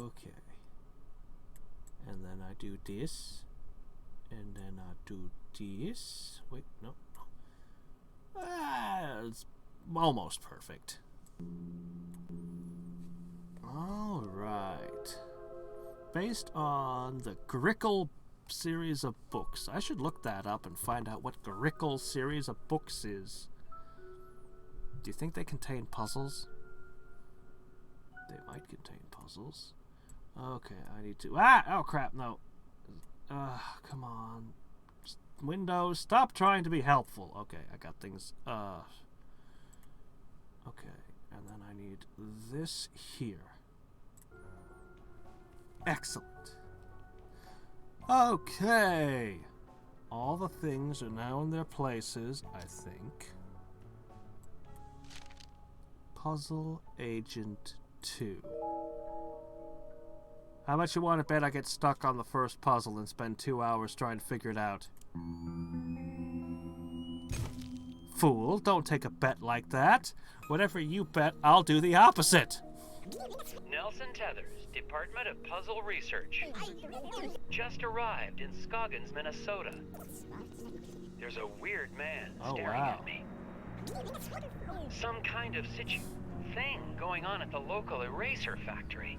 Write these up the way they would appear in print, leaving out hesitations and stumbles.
Okay. And then I do this. And then I do this. Wait, no. It's almost perfect. Alright. Based on the Grickle series of books. I should look that up and find out what Grickle series of books is. Do you think they contain puzzles? They might contain puzzles. Okay, I need to... Oh crap, no. Come on. Just Windows, stop trying to be helpful. Okay, I got things... Okay, and then I need this here. Excellent. Okay. All the things are now in their places, I think. Puzzle Agent 2. How much you want to bet I get stuck on the first puzzle and spend 2 hours trying to figure it out? Fool, don't take a bet like that. Whatever you bet, I'll do the opposite. Nelson Tethers, Department of Puzzle Research. Just arrived in Scoggins, Minnesota. There's a weird man staring at me. Some kind of thing going on at the local eraser factory.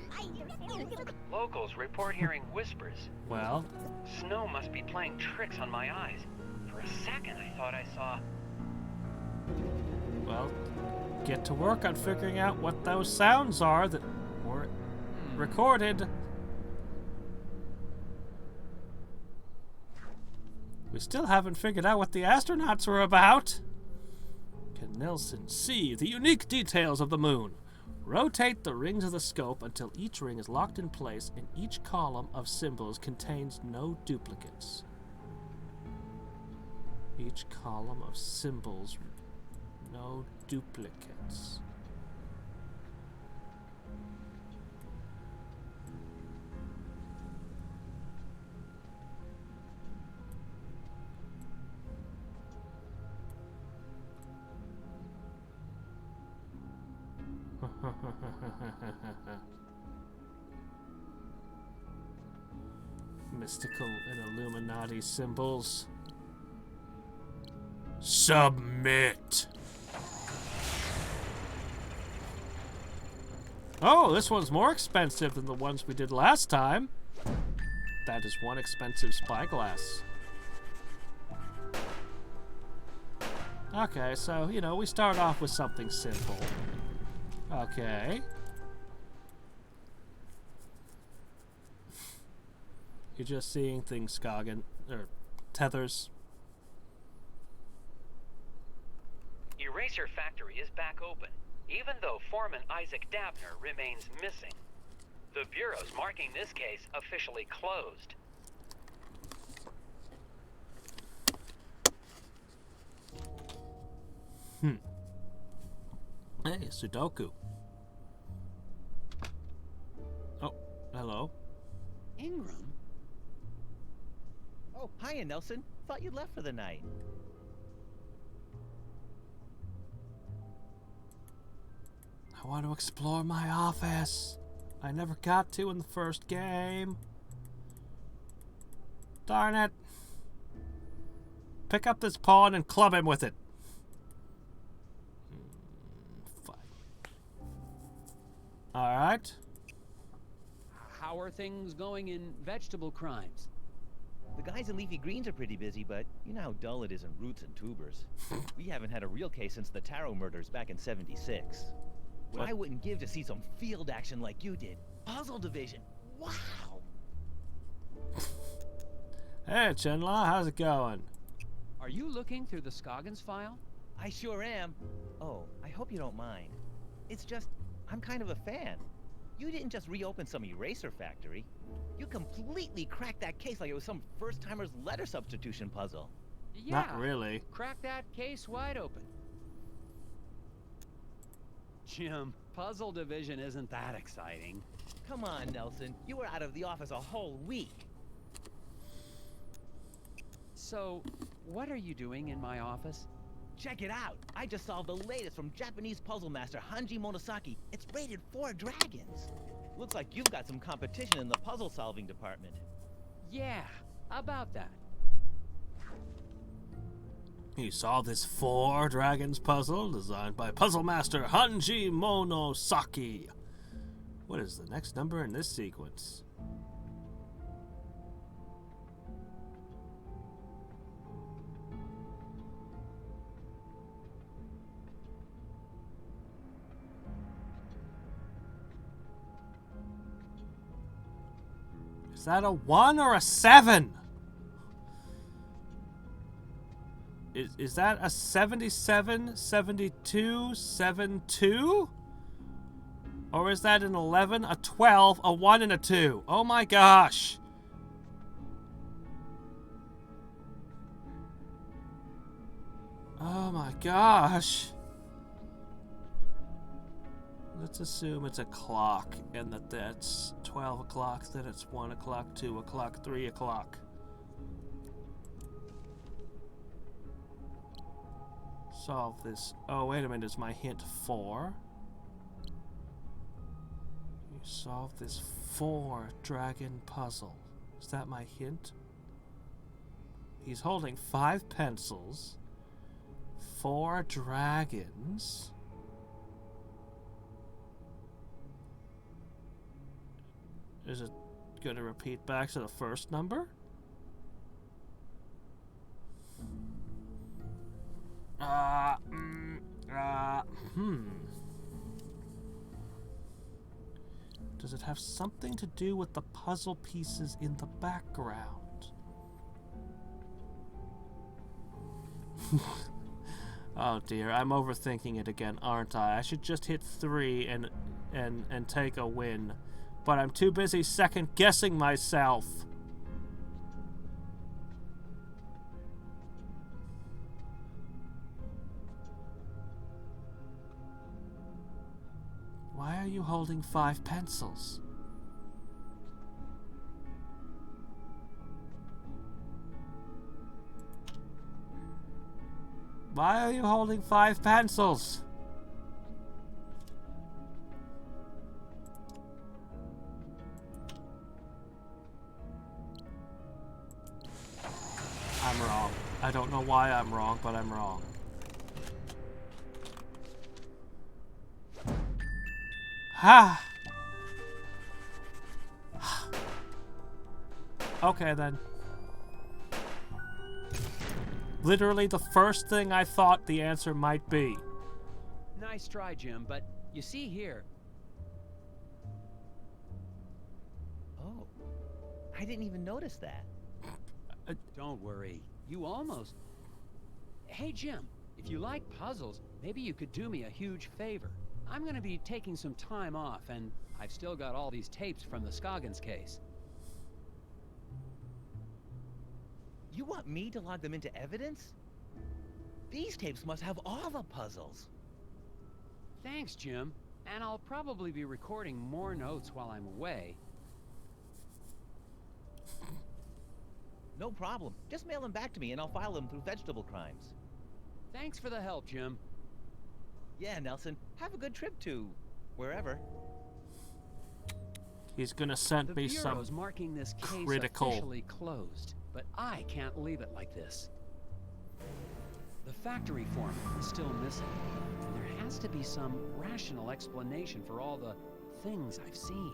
Locals report hearing whispers. Well? Snow must be playing tricks on my eyes. For a second, I thought I saw... Well, get to work on figuring out what those sounds are that weren't recorded. We still haven't figured out what the astronauts were about. Can Nelson see the unique details of the moon? Rotate the rings of the scope until each ring is locked in place and each column of symbols contains no duplicates. Each column of symbols, no duplicates. Mystical and Illuminati symbols. Submit! Oh, this one's more expensive than the ones we did last time. That is one expensive spyglass. Okay, so, you know, we start off with something simple. Okay. You're just seeing things, Scoggin, or Tethers. Eraser Factory is back open, even though Foreman Isaac Dabner remains missing. The Bureau's marking this case officially closed. Hey, Sudoku. Oh, hello. Ingram? Oh, hiya, Nelson. Thought you'd left for the night. I want to explore my office. I never got to in the first game. Darn it. Pick up this pawn and club him with it. Fine. Alright. How are things going in vegetable crimes? The guys in leafy greens are pretty busy, but you know how dull it is in roots and tubers. We haven't had a real case since the Taro murders back in '76. What I wouldn't give to see some field action like you did. Puzzle Division. Wow! Hey, Chenla, how's it going? Are you looking through the Scoggins file? I sure am. Oh, I hope you don't mind. It's just, I'm kind of a fan. You didn't just reopen some eraser factory. You completely cracked that case like it was some first-timer's letter substitution puzzle. Yeah. Not really. Crack that case wide open. Jim, Puzzle Division isn't that exciting. Come on, Nelson. You were out of the office a whole week. So, what are you doing in my office? Check it out. I just solved the latest from Japanese puzzle master Hanji Monosaki. It's rated 4 dragons. Looks like you've got some competition in the puzzle-solving department. Yeah, about that. You saw this 4 dragons puzzle designed by puzzle master Hanji Monosaki. What is the next number in this sequence? Is that a 1 or a 7? Is that a 77, 72, 72? Or is that an 11, a 12, a 1, and a 2? Oh my gosh! Oh my gosh! Let's assume it's a clock, and that's 12 o'clock, then it's 1 o'clock, 2 o'clock, 3 o'clock. Solve this. Oh, wait a minute, is my hint 4? You solve this 4 dragon puzzle. Is that my hint? He's holding 5 pencils, 4 dragons. Is it going to repeat back to the first number? Does it have something to do with the puzzle pieces in the background? Oh dear, I'm overthinking it again, aren't I? I should just hit 3 and take a win. But I'm too busy second guessing myself. Why are you holding 5 pencils? Why are you holding 5 pencils? I'm wrong. I don't know why I'm wrong, but I'm wrong. Ha! Okay then. Literally the first thing I thought the answer might be. Nice try, Jim, but you see here. Oh, I didn't even notice that. Don't worry, you almost... Hey, Jim, if you like puzzles, maybe you could do me a huge favor. I'm gonna be taking some time off, and I've still got all these tapes from the Scoggins case. You want me to log them into evidence? These tapes must have all the puzzles. Thanks, Jim. And I'll probably be recording more notes while I'm away. No problem. Just mail them back to me and I'll file them through vegetable crimes. Thanks for the help, Jim. Yeah, Nelson. Have a good trip to... wherever. He's gonna send me some Bureau's marking this case critical... officially closed, but I can't leave it like this. The factory foreman is still missing, and there has to be some rational explanation for all the things I've seen.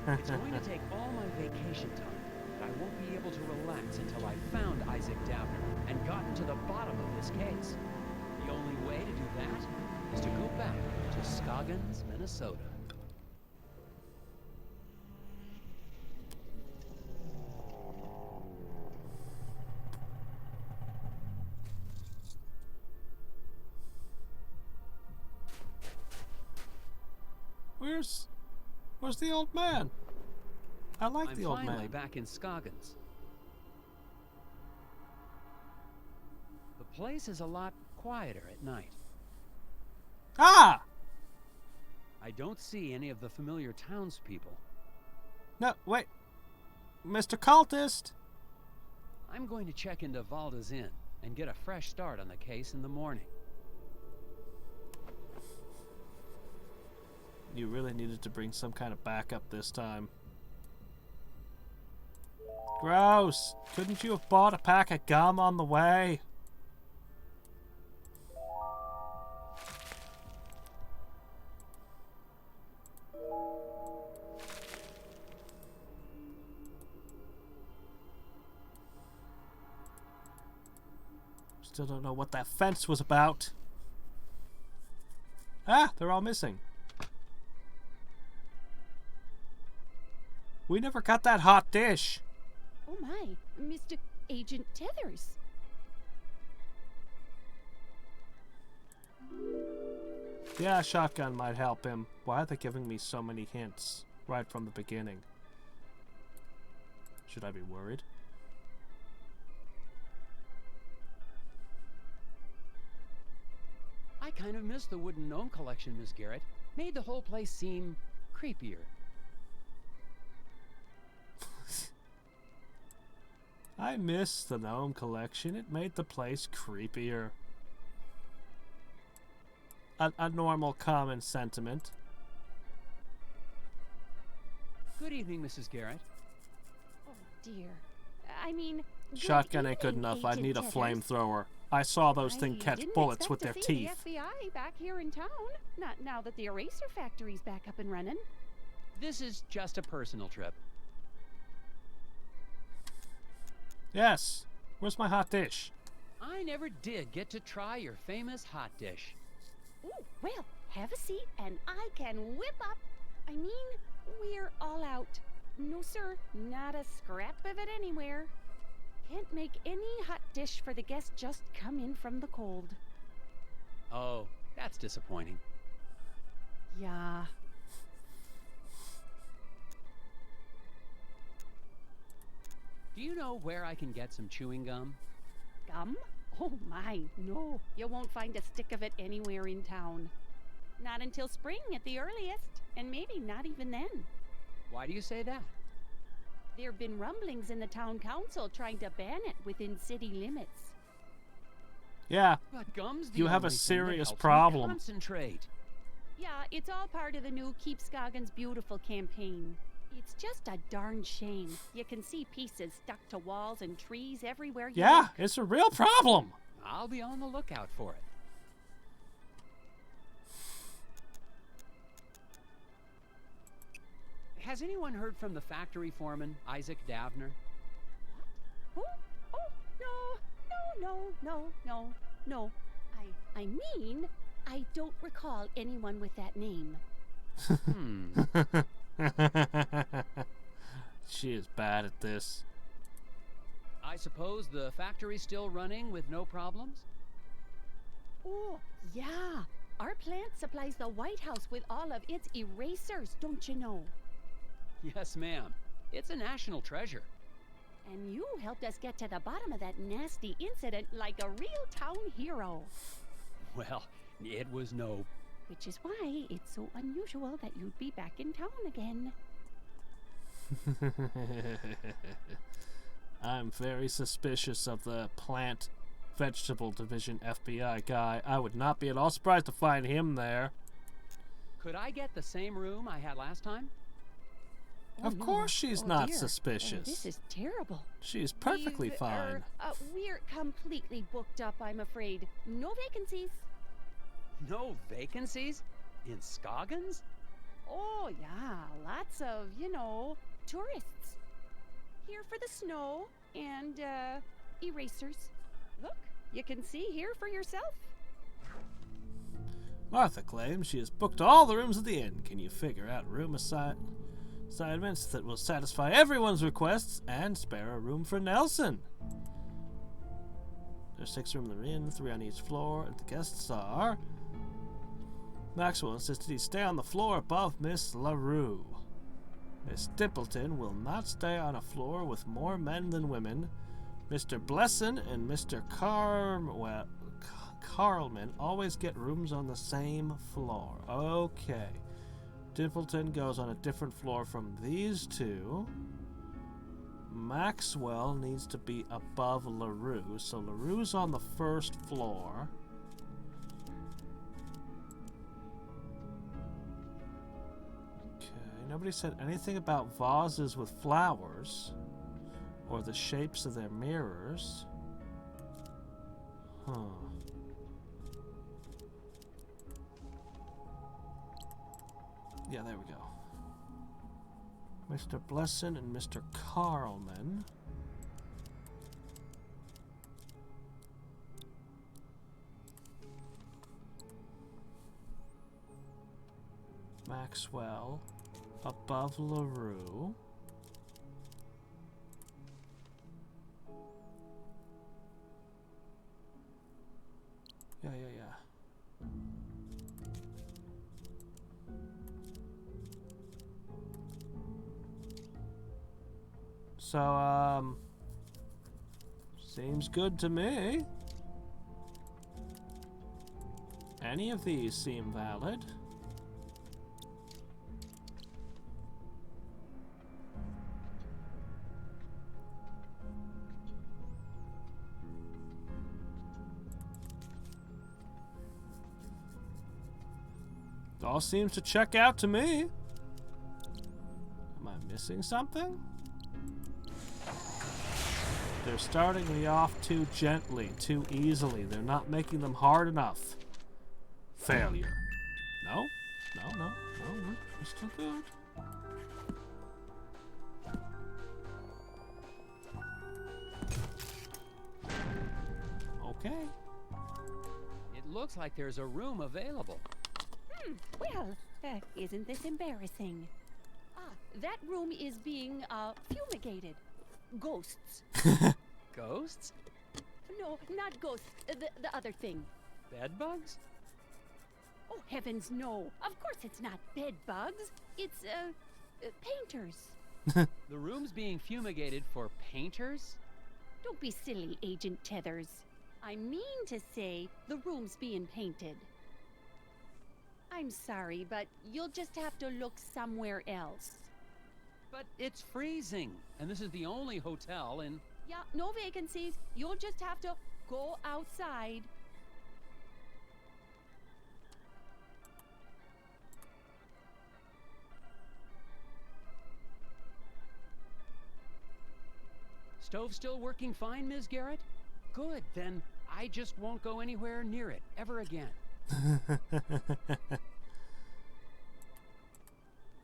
It's going to take all my vacation time, but I won't be able to relax until I've found Isaac Dabner and gotten to the bottom of this case. The only way to do that is to go back to Scoggins, Minnesota. Where's the old man? I like the old man. I'm finally back in Scoggins. The place is a lot quieter at night. Ah! I don't see any of the familiar townspeople. No, wait. Mr. Cultist! I'm going to check into Valda's Inn and get a fresh start on the case in the morning. You really needed to bring some kind of backup this time. Gross! Couldn't you have bought a pack of gum on the way? Still don't know what that fence was about. Ah, they're all missing. We never got that hot dish. Oh my, Mr. Agent Tethers. Yeah, a shotgun might help him. Why are they giving me so many hints right from the beginning? Should I be worried? I kind of miss the wooden gnome collection, Miss Garrett. Made the whole place seem creepier. I miss the gnome collection. It made the place creepier. A normal common sentiment. Good evening, Mrs. Garrett. Oh dear. I mean, Shotgun ain't good enough. I'd need a Tethers. flamethrower. I saw those things catch didn't bullets with expect their to see teeth. The FBI back here in town. Not now that the eraser factory's back up and running. This is just a personal trip. Yes. Where's my hot dish? I never did get to try your famous hot dish. Ooh, well, have a seat and I can whip up. I mean, we're all out. No, sir, not a scrap of it anywhere. Can't make any hot dish for the guests just come in from the cold. Oh, that's disappointing. Yeah. Do you know where I can get some chewing gum? Gum? Oh my, no. You won't find a stick of it anywhere in town. Not until spring at the earliest, and maybe not even then. Why do you say that? There have been rumblings in the town council trying to ban it within city limits. Yeah. But gum's the You have a only thing that serious helps me problem. concentrate. Yeah, it's all part of the new Keep Scoggins Beautiful campaign. It's just a darn shame. You can see pieces stuck to walls and trees everywhere you Yeah, look. it's a real problem. I'll be on the lookout for it. Has anyone heard from the factory foreman, Isaac Davner? Who? Oh, no. I mean, I don't recall anyone with that name. She is bad at this. I suppose the factory's still running with no problems? Oh, yeah. Our plant supplies the White House with all of its erasers, don't you know? Yes, ma'am. It's a national treasure. And you helped us get to the bottom of that nasty incident like a real town hero. Well, it was no... Which is why it's so unusual that you'd be back in town again. I'm very suspicious of the plant vegetable division FBI guy. I would not be at all surprised to find him there. Could I get the same room I had last time? Oh, Of no. course she's Oh, not dear. suspicious. This is terrible. She's perfectly fine. We're completely booked up, I'm afraid. No vacancies. No vacancies? In Scoggins? Oh, yeah. Lots of, tourists. Here for the snow and, erasers. Look, you can see here for yourself. Martha claims she has booked all the rooms at the inn. Can you figure out room assignments that will satisfy everyone's requests and spare a room for Nelson? There's 6 rooms in the inn, 3 on each floor, and the guests are... Maxwell insisted he stay on the floor above Miss LaRue. Miss Dimpleton will not stay on a floor with more men than women. Mr. Blesson and Mr. Carlman always get rooms on the same floor. Okay. Dimpleton goes on a different floor from these two. Maxwell needs to be above LaRue, so LaRue's on the 1st floor. Nobody said anything about vases with flowers or the shapes of their mirrors. Huh. Yeah, there we go. Mr. Blesson and Mr. Carlman. Maxwell above LaRue. Yeah. So, seems good to me. Any of these seem valid. All seems to check out to me. Am I missing something? They're starting me off too gently, too easily. They're not making them hard enough. Failure. No, we're still good. Okay. It looks like there's a room available. Well, isn't this embarrassing? That room is being, fumigated. Ghosts. Ghosts? No, not ghosts. The other thing. Bed bugs? Oh, heavens, no. Of course it's not bed bugs. It's, painters. The room's being fumigated for painters? Don't be silly, Agent Tethers. I mean to say the room's being painted. I'm sorry, but you'll just have to look somewhere else. But it's freezing, and this is the only hotel in... Yeah, no vacancies. You'll just have to go outside. Stove still working fine, Ms. Garrett? Good, then I just won't go anywhere near it ever again.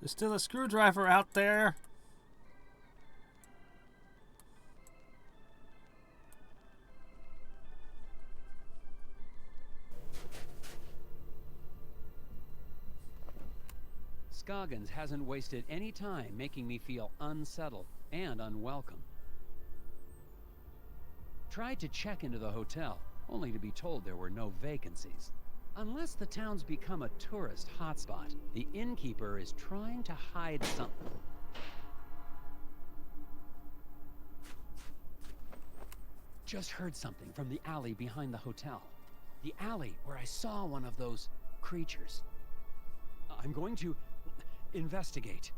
There's still a screwdriver out there. Scoggins hasn't wasted any time making me feel unsettled and unwelcome. Tried to check into the hotel, only to be told there were no vacancies. Unless the town's become a tourist hotspot, the innkeeper is trying to hide something. Just heard something from the alley behind the hotel. The alley where I saw one of those creatures. I'm going to investigate.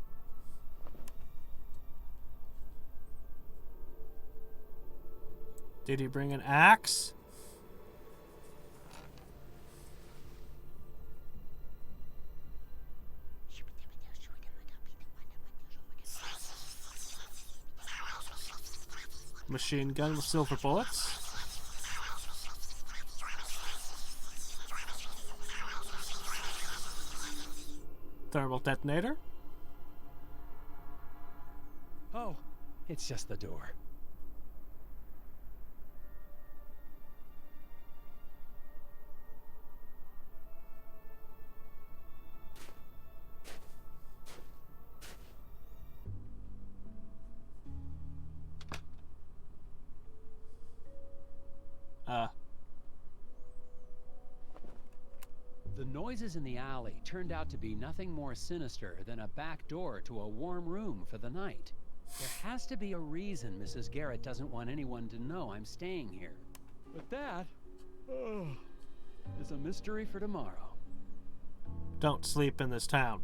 Did he bring an axe? Machine gun with silver bullets. Thermal detonator. Oh, it's just the door. The noises in the alley turned out to be nothing more sinister than a back door to a warm room for the night. There has to be a reason Mrs. Garrett doesn't want anyone to know I'm staying here. But that is a mystery for tomorrow. Don't sleep in this town.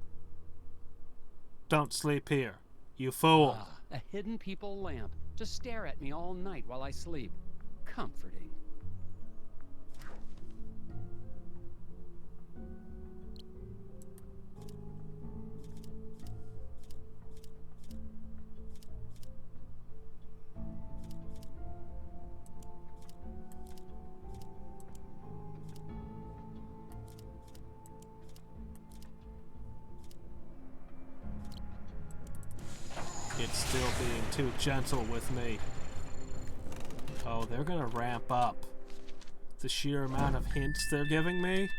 Don't sleep here, you fool. A hidden people lamp to stare at me all night while I sleep. Comforting. It's still being too gentle with me. Oh, they're gonna ramp up. The sheer amount of hints they're giving me.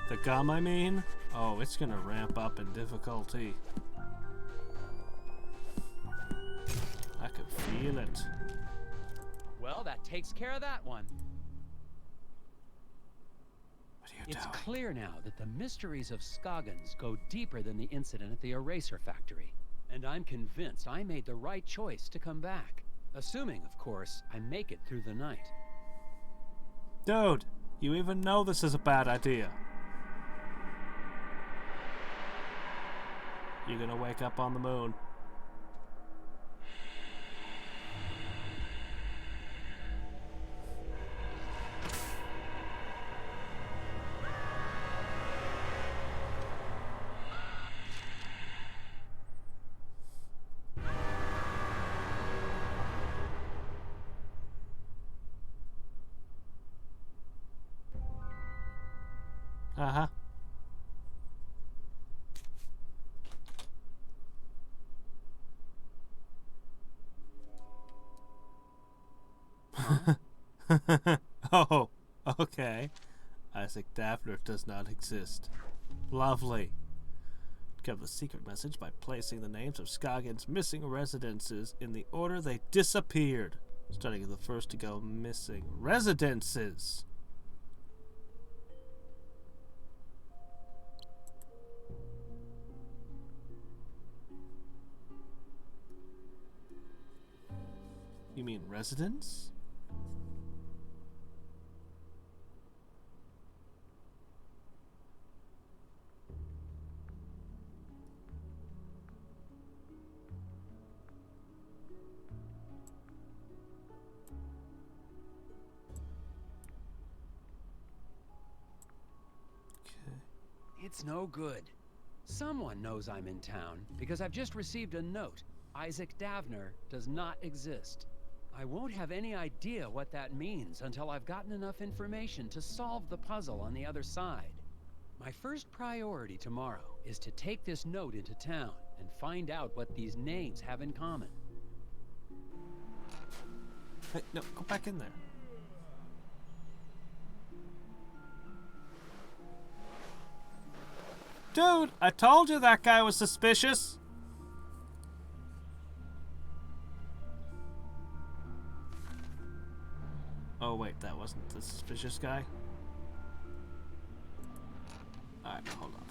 The gum, I mean. Oh, it's gonna ramp up in difficulty. I can feel it. Well, that takes care of that one. What are you It's doing? clear now that the mysteries of Scoggins go deeper than the incident at the eraser factory. And I'm convinced I made the right choice to come back. Assuming, of course, I make it through the night. Dude, you even know this is a bad idea. You're gonna wake up on the moon. Uh-huh. Oh, okay. Isaac Daffner does not exist. Lovely. Get the secret message by placing the names of Scoggins' missing residences in the order they disappeared, starting with the first to go missing. Residences! You mean residence? It's no good. Someone knows I'm in town because I've just received a note. Isaac Daffner does not exist. I won't have any idea what that means until I've gotten enough information to solve the puzzle on the other side. My first priority tomorrow is to take this note into town and find out what these names have in common. Hey, no, go back in there. Dude, I told you that guy was suspicious. Oh wait, that wasn't the suspicious guy? Alright, hold on.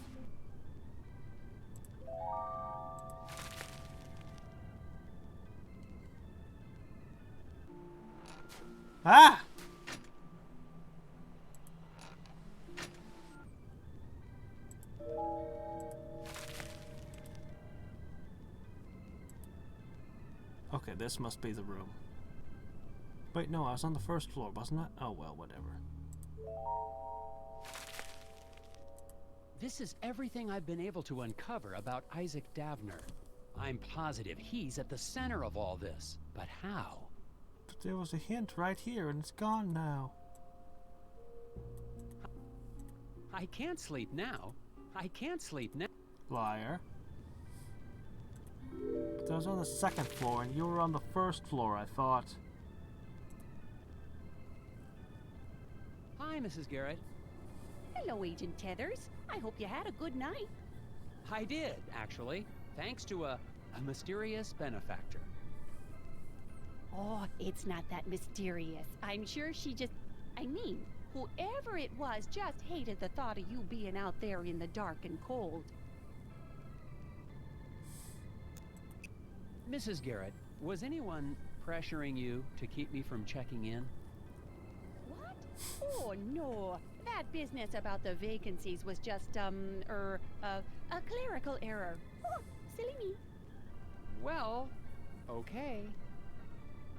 Ah! Okay, this must be the room. Wait, no, I was on the first floor, wasn't I? Oh well, whatever. This is everything I've been able to uncover about Isaac Daffner. I'm positive he's at the center of all this, but how? But there was a hint right here, and it's gone now. I can't sleep now. I can't sleep now. Liar. But I was on the second floor, and you were on the first floor, I thought. Hi, Mrs. Garrett. Hello, Agent Tethers. I hope you had a good night. I did, actually, thanks to a mysterious benefactor. Oh, it's not that mysterious. I'm sure she just... I mean, whoever it was just hated the thought of you being out there in the dark and cold. Mrs. Garrett, was anyone pressuring you to keep me from checking in? What? Oh, no. That business about the vacancies was just, a clerical error. Oh, silly me. Well, okay.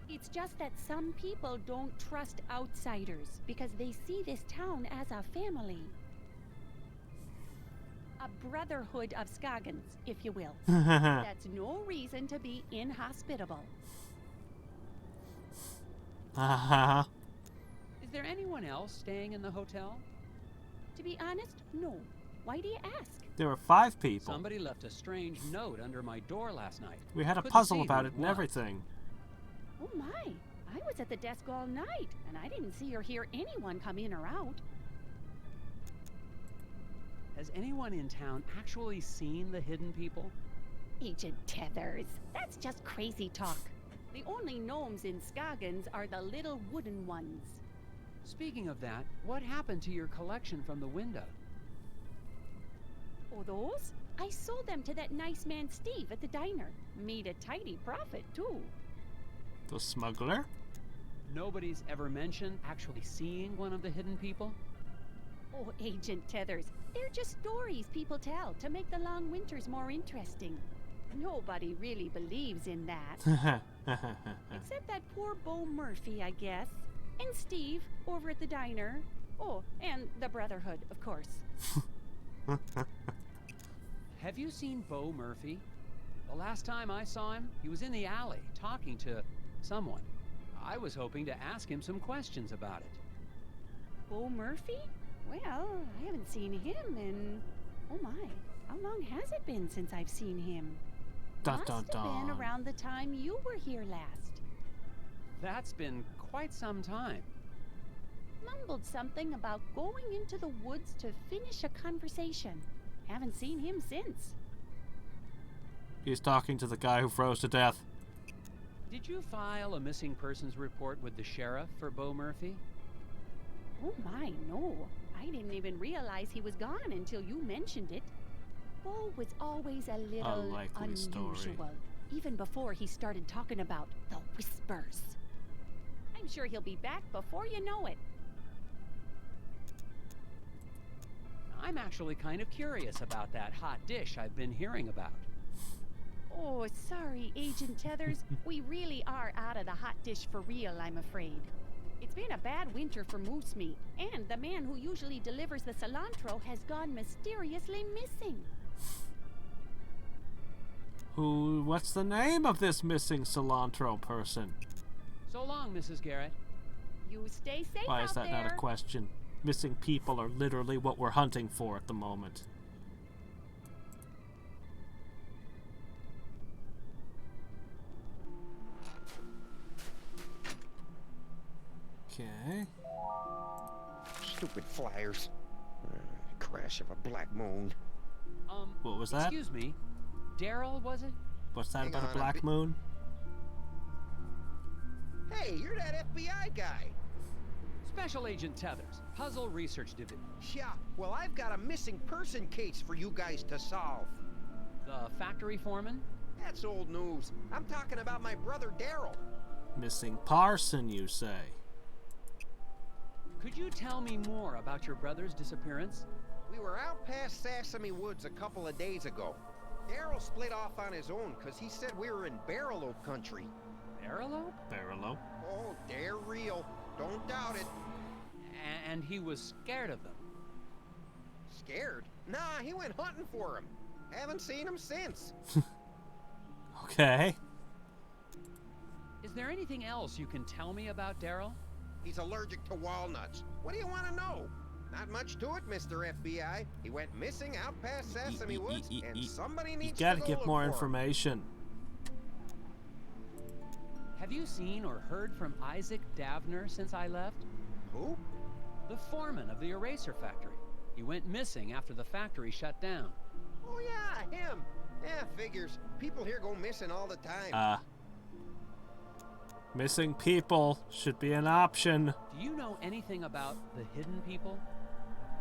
It's just that some people don't trust outsiders because they see this town as a family. A brotherhood of Scoggins, if you will. That's no reason to be inhospitable. Is there anyone else staying in the hotel? To be honest, no. Why do you ask? There were 5 people. Somebody left a strange note under my door last night. We had a Couldn't puzzle see about who it and was. everything. Oh my, I was at the desk all night, and I didn't see or hear anyone come in or out. Has anyone in town actually seen the hidden people? Agent Tethers, that's just crazy talk. The only gnomes in Scoggins are the little wooden ones. Speaking of that, what happened to your collection from the window? Oh, those? I sold them to that nice man Steve at the diner. Made a tidy profit, too. The smuggler? Nobody's ever mentioned actually seeing one of the hidden people? Oh, Agent Tethers, they're just stories people tell to make the long winters more interesting. Nobody really believes in that. Except that poor Bo Murphy, I guess. And Steve, over at the diner. Oh, and the Brotherhood, of course. Have you seen Bo Murphy? The last time I saw him, he was in the alley talking to someone. I was hoping to ask him some questions about it. Bo Murphy? Well, I haven't seen him in... Oh my, how long has it been since I've seen him? Dun, dun, Must have been dun. around the time you were here last. That's been quite some time. Mumbled something about going into the woods to finish a conversation. Haven't seen him since. He's talking to the guy who froze to death. Did you file a missing persons report with the sheriff for Bo Murphy? Oh my, no. I didn't even realize he was gone until you mentioned it. Bo was always a little likely unusual, story. even before he started talking about the whispers. I'm sure he'll be back before you know it. I'm actually kind of curious about that hot dish I've been hearing about. Oh, sorry, Agent Tethers. We really are out of the hot dish for real, I'm afraid. It's been a bad winter for moose meat, and the man who usually delivers the cilantro has gone mysteriously missing. What's the name of this missing cilantro person? So long, Mrs. Garrett. You stay safe Why out is that there. not a question? Missing people are literally what we're hunting for at the moment. Okay. Stupid flyers. Crash of a black moon. What was that? Excuse me. Daryl, was it? What's that Hang about on, a black moon? Hey, you're that FBI guy. Special Agent Tethers, Puzzle Research Division. Yeah, well, I've got a missing person case for you guys to solve. The factory foreman? That's old news. I'm talking about my brother Daryl. Missing parson, you say? Could you tell me more about your brother's disappearance? We were out past Sesame Woods a couple of days ago. Daryl split off on his own because he said we were in Barrelope country. Barrelope? Barrelope? Oh, they're real. Don't doubt it. And he was scared of them. Scared? Nah, he went hunting for him. Haven't seen him since. Okay. Is there anything else you can tell me about Daryl? He's allergic to walnuts. What do you want to know? Not much to it, Mr. FBI. He went missing out past Sesame Woods, and somebody You needs to gotta go get look more for him. information. Have you seen or heard from Isaac Davner since I left? Who? The foreman of the eraser factory. He went missing after the factory shut down. Oh yeah, him. Yeah, figures. People here go missing all the time. Missing people should be an option. Do you know anything about the hidden people?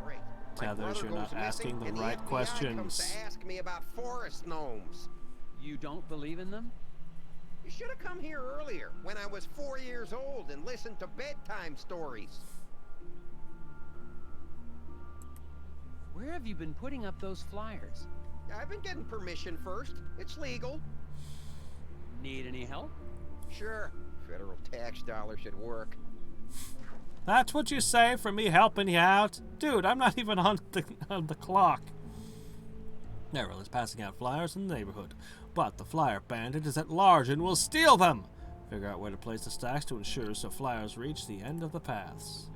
Great. My Tethers, brother you're not goes asking missing, the and right FBI questions. comes to ask me about forest gnomes. You don't believe in them? You should have come here earlier, when I was 4 years old, and listened to bedtime stories. Where have you been putting up those flyers? I've been getting permission first. It's legal. Need any help? Sure. Federal tax dollars should work. That's what you say for me helping you out? Dude, I'm not even on the clock. Daryl is passing out flyers in the neighborhood, but the flyer bandit is at large and will steal them. Figure out where to place the stacks to ensure so flyers reach the end of the paths.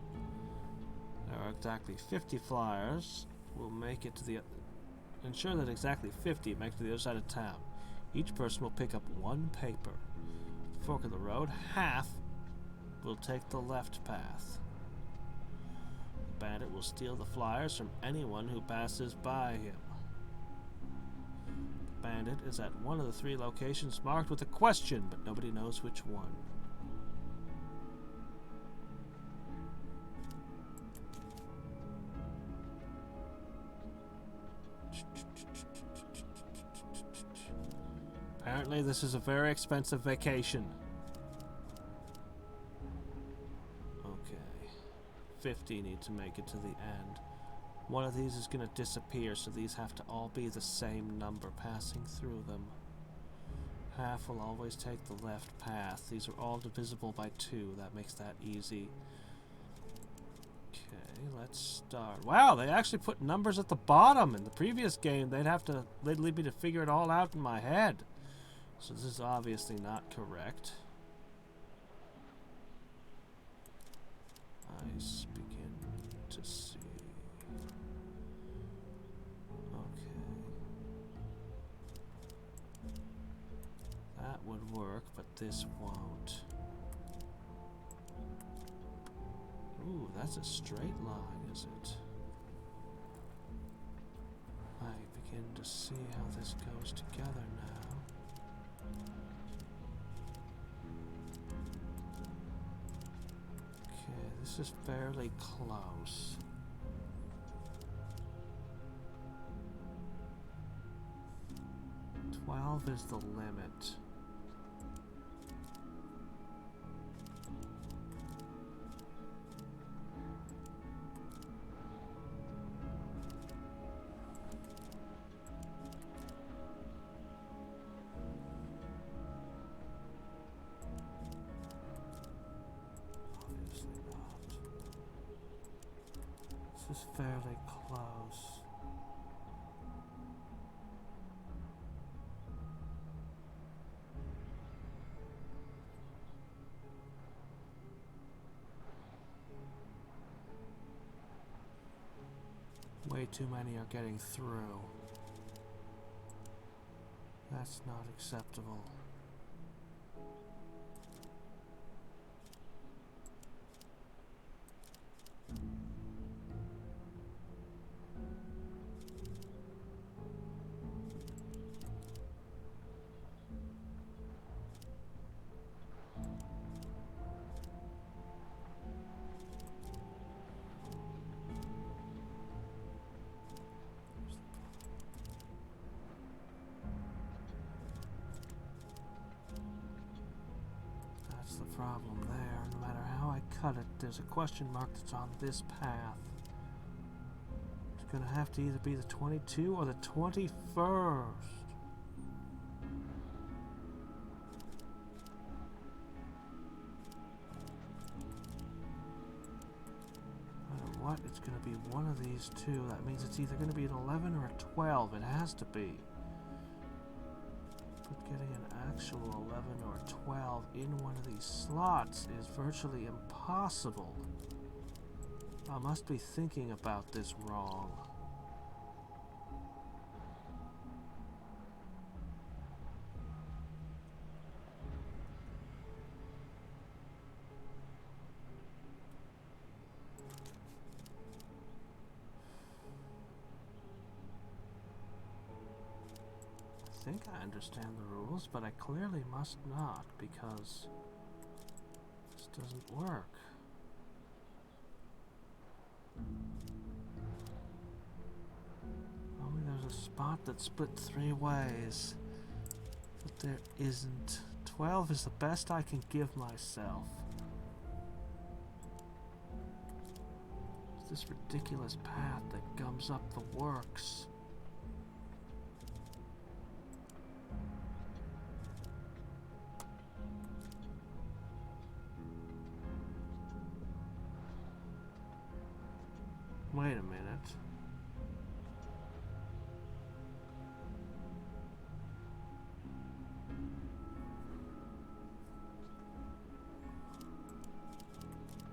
There are exactly 50 flyers. will make it to the... Ensure that exactly 50 make it to the other side of town. Each person will pick up 1 paper. At the fork of the road, half will take the left path. The bandit will steal the flyers from anyone who passes by him. The bandit is at one of the 3 locations marked with a question, but nobody knows which one. Apparently this is a very expensive vacation. Okay. 50 need to make it to the end. One of these is going to disappear, so these have to all be the same number passing through them. Half will always take the left path. These are all divisible by 2. That makes that easy. Okay, let's start. Wow, they actually put numbers at the bottom. In the previous game, they'd lead me to figure it all out in my head. So this is obviously not correct. I begin to see. Okay. That would work, but this won't. Ooh, that's a straight line, is it? I begin to see how this goes together now. Okay, this is fairly close. $12 is the limit. This is fairly close. Way too many are getting through. That's not acceptable. That's the problem there. No matter how I cut it, there's a question mark that's on this path. It's gonna have to either be the 22 or the 21st. No matter what, it's gonna be one of these two. That means it's either gonna be an 11 or a 12. It has to be. But getting an actual 11 or 12 in one of these slots is virtually impossible. I must be thinking about this wrong. I think I understand the rules, but I clearly must not, because this doesn't work. Only there's a spot that's split 3 ways, but there isn't. 12 is the best I can give myself. It's this ridiculous path that gums up the works. Wait a minute.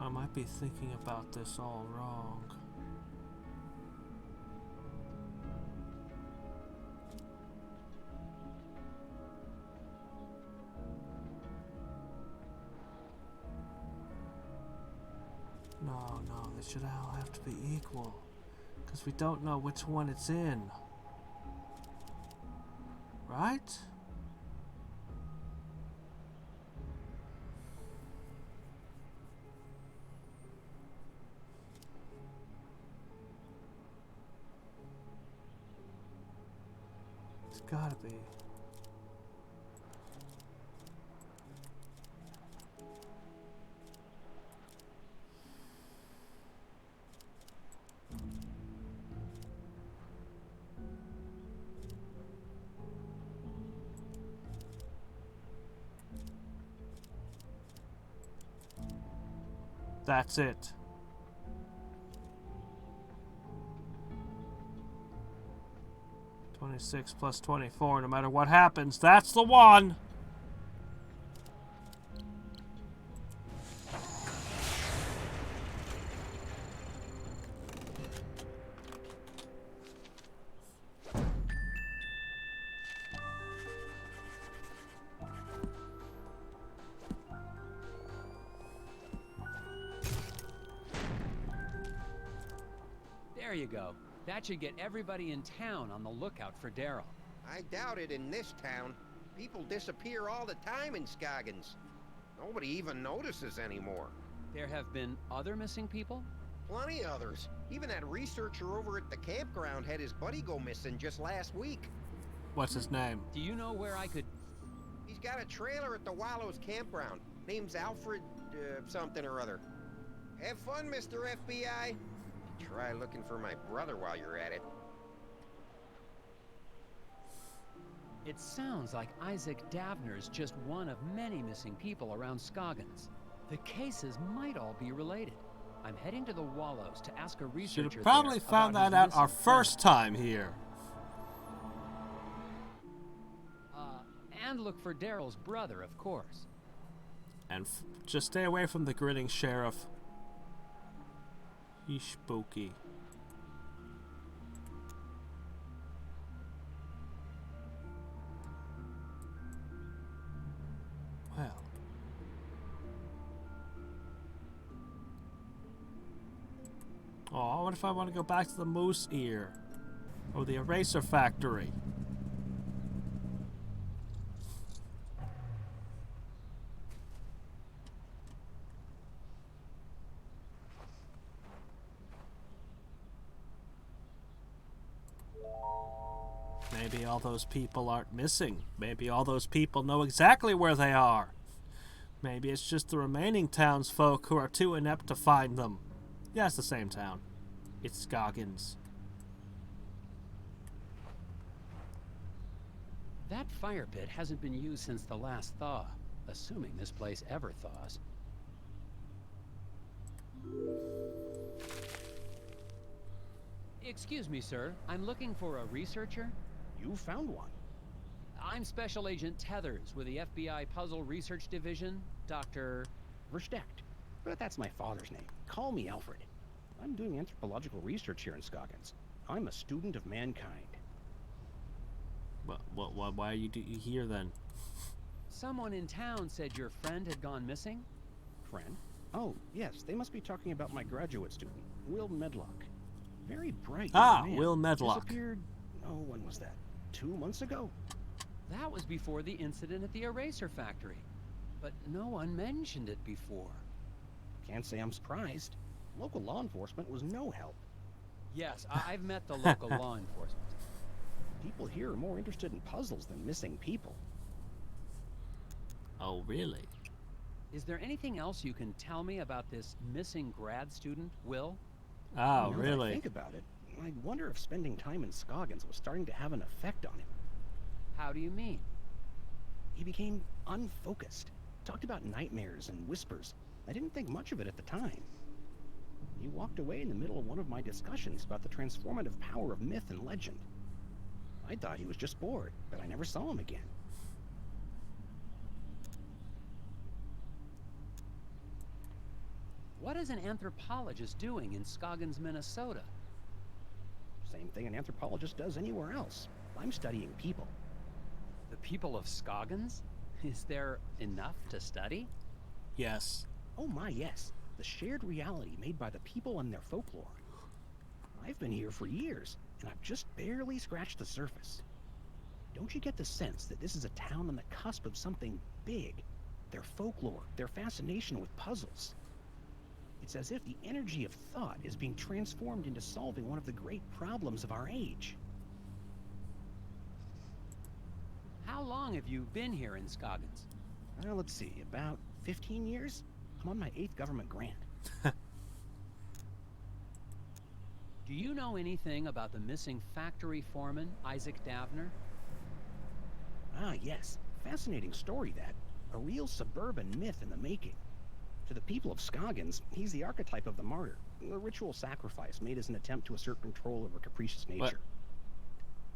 I might be thinking about this all wrong. No, no, they should all have to be equal. Because we don't know which one it's in. Right? It's gotta be. That's it. (26 plus 24), no matter what happens, that's the one! There you go. That should get everybody in town on the lookout for Daryl. I doubt it in this town. People disappear all the time in Scoggins. Nobody even notices anymore. There have been other missing people? Plenty others. Even that researcher over at the campground had his buddy go missing just last week. What's his name? Do you know where I could... He's got a trailer at the Wallows campground. Name's Alfred, something or other. Have fun, Mr. FBI. Try looking for my brother while you're at it. It sounds like Isaac Davner's just one of many missing people around Scoggins. The cases might all be related. I'm heading to the Wallows to ask a researcher. Should have probably found that out our first time here. And look for Daryl's brother, of course. And just stay away from the grinning sheriff. He's spooky. Well. Oh, what if I want to go back to the Moose Ear? Or the Eraser Factory? Maybe all those people aren't missing. Maybe all those people know exactly where they are. Maybe it's just the remaining townsfolk who are too inept to find them. Yeah, it's the same town. It's Scoggins. That fire pit hasn't been used since the last thaw, assuming this place ever thaws. Excuse me, sir. I'm looking for a researcher. You found one. I'm Special Agent Tethers with the FBI Puzzle Research Division, Dr. Versteckt. But that's my father's name. Call me Alfred. I'm doing anthropological research here in Scoggins. I'm a student of mankind. Why are you here then? Someone in town said your friend had gone missing? Friend? Oh, yes, they must be talking about my graduate student, Will Medlock. Very bright young man. Will Medlock. Disappeared, when was that? 2 months ago? That was before the incident at the Eraser Factory. But no one mentioned it before. Can't say I'm surprised. Local law enforcement was no help. Yes, I've met the local law enforcement. People here are more interested in puzzles than missing people. Oh, really? Is there anything else you can tell me about this missing grad student, Will? Oh, Now that I really? think about it, I wonder if spending time in Scoggins was starting to have an effect on him. How do you mean? He became unfocused. Talked about nightmares and whispers. I didn't think much of it at the time. He walked away in the middle of one of my discussions about the transformative power of myth and legend. I thought he was just bored, but I never saw him again. What is an anthropologist doing in Scoggins, Minnesota? Same thing an anthropologist does anywhere else. I'm studying people. The people of Scoggins? Is there enough to study? Yes. Oh my, yes. the shared reality made by the people and their folklore. I've been here for years, and I've just barely scratched the surface. Don't you get the sense that this is a town on the cusp of something big? Their folklore, their fascination with puzzles. It's as if the energy of thought is being transformed into solving one of the great problems of our age. How long have you been here in Scoggins? Well, let's see, about 15 years? I'm on my 8th government grant. Do you know anything about the missing factory foreman, Isaac Davner? Ah, yes. Fascinating story, that. A real suburban myth in the making. To the people of Scoggins, he's the archetype of the martyr, a ritual sacrifice made as an attempt to assert control over capricious nature.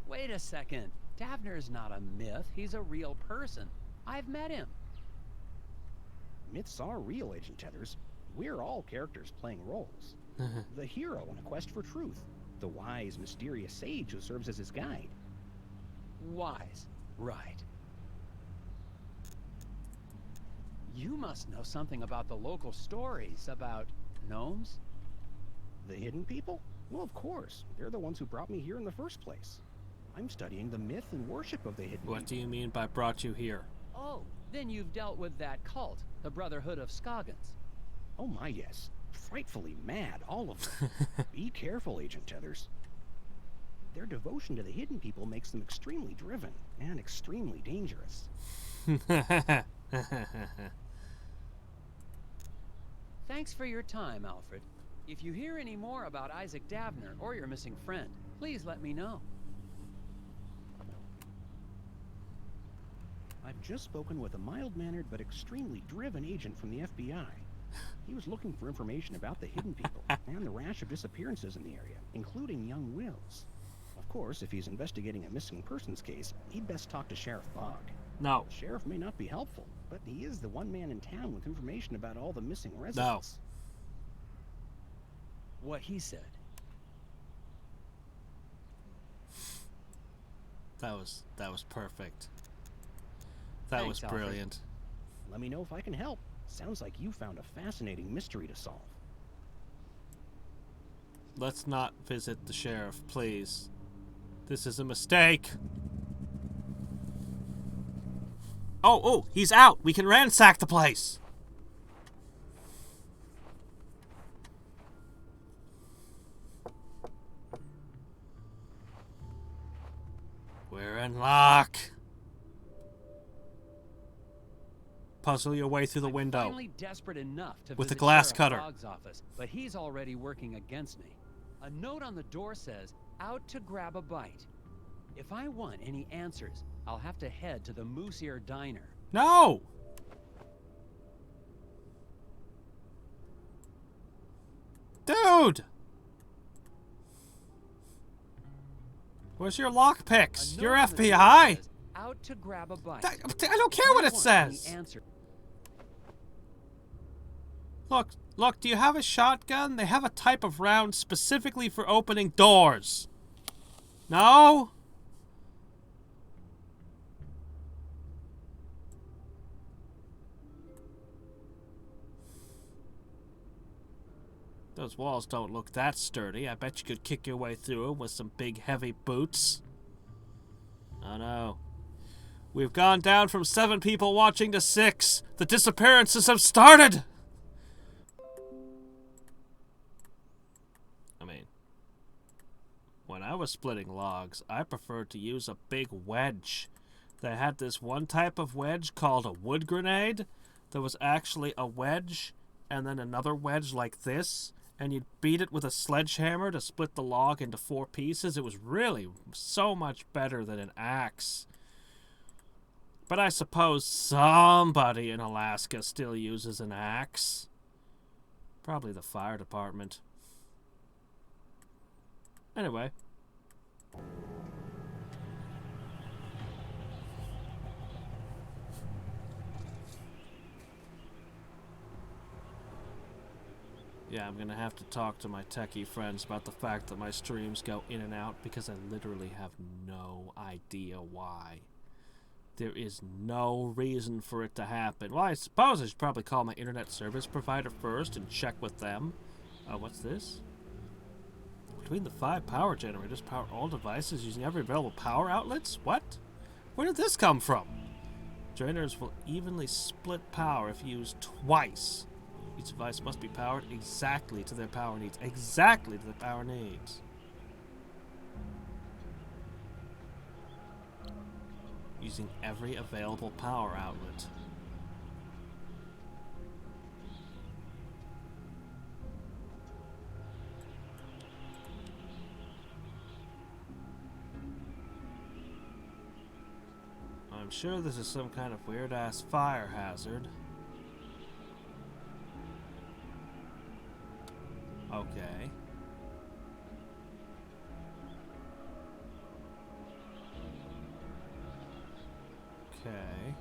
What? Wait a second. Davner's not a myth. He's a real person. I've met him. Myths are real, Agent Tethers. We're all characters playing roles. The hero in a quest for truth. The wise, mysterious sage who serves as his guide. Wise. Right. You must know something about the local stories about gnomes? The hidden people? Well, of course. They're the ones who brought me here in the first place. I'm studying the myth and worship of the hidden people. What do you mean by brought you here? Oh, then you've dealt with that cult, the Brotherhood of Scoggins. Oh my, yes. Frightfully mad, all of them. Be careful, Agent Tethers. Their devotion to the hidden people makes them extremely driven and extremely dangerous. Thanks for your time, Alfred. If you hear any more about Isaac Davner or your missing friend, please let me know. I've just spoken with a mild-mannered but extremely driven agent from the FBI. He was looking for information about the hidden people and the rash of disappearances in the area, including young Wills. Of course, if he's investigating a missing persons case, he'd best talk to Sheriff Bogg. No. The sheriff may not be helpful, but he is the one man in town with information about all the missing residents. What he said. That was perfect. That Thanks, was brilliant. Alfred. Let me know if I can help. Sounds like you found a fascinating mystery to solve. Let's not visit the sheriff, please. This is a mistake. Oh, he's out. We can ransack the place. We're in luck. Puzzle your way through the window. I'm finally desperate enough to with the visit glass Sheriff cutter. Bogg's office, but he's already working against me. A note on the door says, "Out to grab a bite." If I want any answers, I'll have to head to the Moose Ear Diner. No! Dude! Where's your lockpicks? A You're note on the door FBI! says, "Out to grab a bite." I don't care what it If I want any says! answer- Look, do you have a shotgun? They have a type of round specifically for opening doors. No? Those walls don't look that sturdy. I bet you could kick your way through them with some big heavy boots. Oh no. We've gone down from 7 people watching to 6. The disappearances have started! I mean, when I was splitting logs, I preferred to use a big wedge. They had this one type of wedge called a wood grenade. There was actually a wedge and then another wedge like this, and you'd beat it with a sledgehammer to split the log into 4 pieces. It was really so much better than an axe. But I suppose somebody in Alaska still uses an axe. Probably the fire department. Anyway. Yeah, I'm gonna have to talk to my techie friends about the fact that my streams go in and out because I literally have no idea why. There is no reason for it to happen. Well, I suppose I should probably call my internet service provider first and check with them. What's this? Between the 5 power generators, power all devices using every available power outlets? What? Where did this come from? Generators will evenly split power if used twice. Each device must be powered exactly to their power needs. Exactly to their power needs. Using every available power outlet. I'm sure this is some kind of weird-ass fire hazard. Okay. Okay.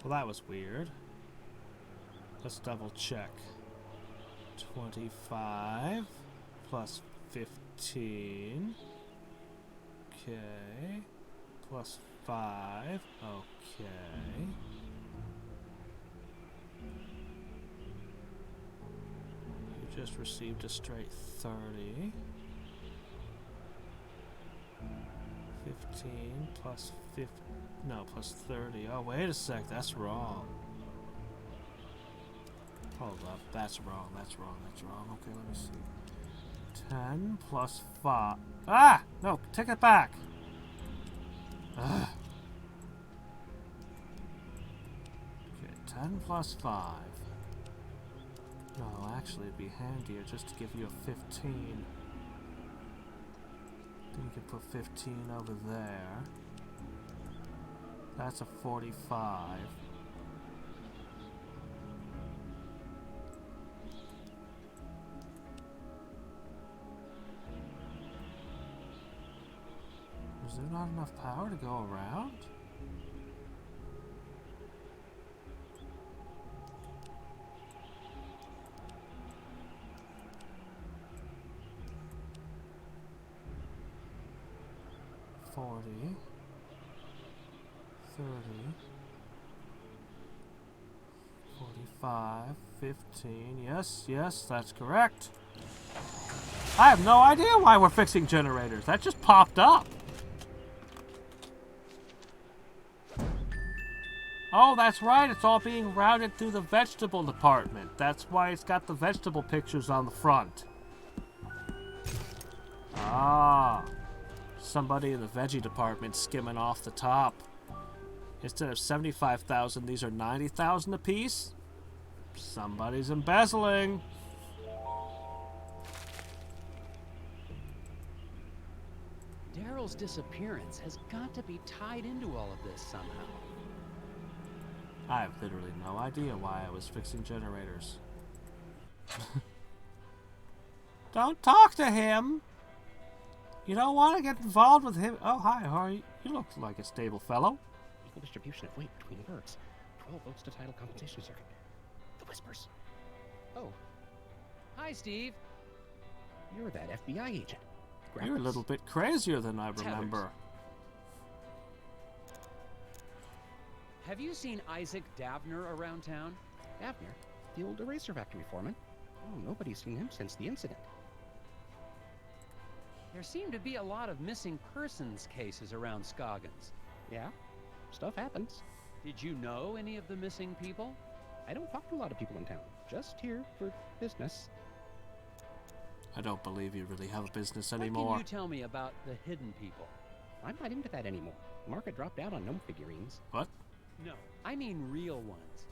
Well, that was weird. Let's double check. 25 plus 15. Okay. Plus 5. Okay. You just received a straight 30. 15 plus 50. No, plus 30. Oh, wait a sec. That's wrong. Hold up. That's wrong. That's wrong. That's wrong. Okay, let me see. 10 plus 5. Ah! No, take it back. Ugh. Okay, 10 plus 5. No, actually, it'd be handier just to give you a 15. Then you can put 15 over there. That's a 45. Is there not enough power to go around? $40, 30, 45, 15. Yes, yes, that's correct. I have no idea why we're fixing generators. That just popped up. Oh, that's right. It's all being routed through the vegetable department. That's why it's got the vegetable pictures on the front. Ah. Somebody in the veggie department skimming off the top. Instead of 75,000, these are 90,000 apiece. Somebody's embezzling. Daryl's disappearance has got to be tied into all of this somehow. I have literally no idea why I was fixing generators. Don't talk to him! You don't want to get involved with him. Oh, hi, how are you? You look like a stable fellow. Equal distribution of weight between words. 12 votes to title compensation circuit. The Whispers. Oh. Hi, Steve. You're that FBI agent. You're a little bit crazier than I remember. Have you seen Isaac Davner around town? Davner? The old eraser factory foreman? Oh, nobody's seen him since the incident. There seem to be a lot of missing persons cases around Scoggins. Yeah, stuff happens. Did you know any of the missing people? I don't talk to a lot of people in town. Just here for business. I don't believe you really have a business What anymore. can you tell me about the hidden people? I'm not into that anymore. The market dropped out on gnome figurines. What? No, I mean real ones.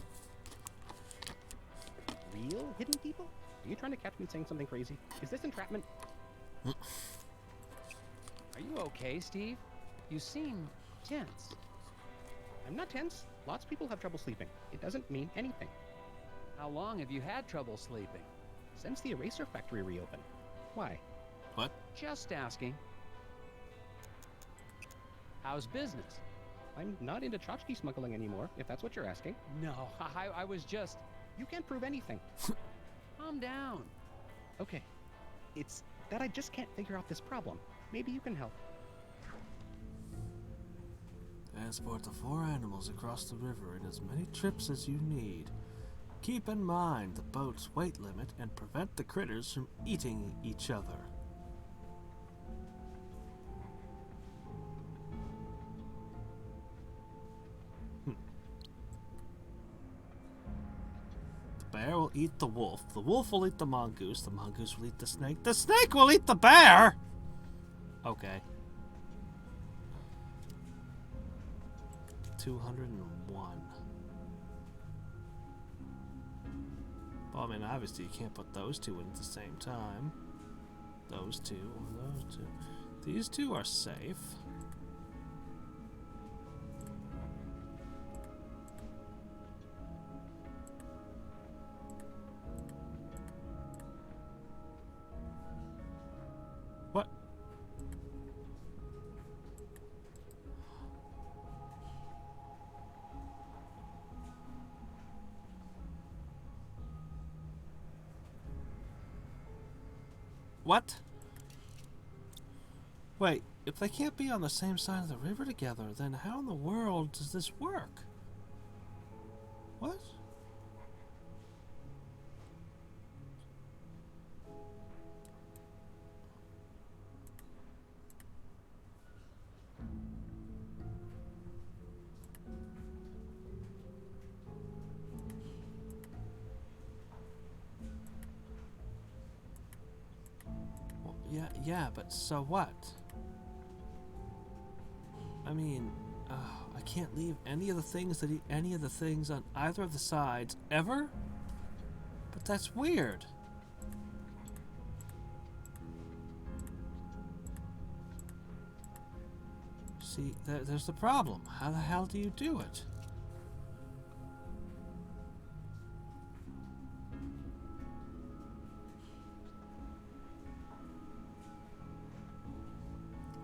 Real hidden people? Are you trying to catch me saying something crazy? Is this entrapment? Are you okay, Steve? You seem tense. I'm not tense. Lots of people have trouble sleeping. It doesn't mean anything. How long have you had trouble sleeping? Since the eraser factory reopened. Why? What? Just asking. How's business? I'm not into tchotchke smuggling anymore, if that's what you're asking. No, I was just... You can't prove anything. Calm down. Okay. It's that I just can't figure out this problem. Maybe you can help. Transport the 4 animals across the river in as many trips as you need. Keep in mind the boat's weight limit and prevent the critters from eating each other. The bear will eat the wolf will eat the mongoose will eat the snake will eat the bear! Okay. 201. Well, I mean, obviously you can't put those two in at the same time. Those two. These two are safe. What? What? Wait, if they can't be on the same side of the river together, then how in the world does this work? What? Yeah, but so what? I mean, I can't leave any of the things that eat any of the things on either of the sides ever? But that's weird. See, there's the problem. How the hell do you do it?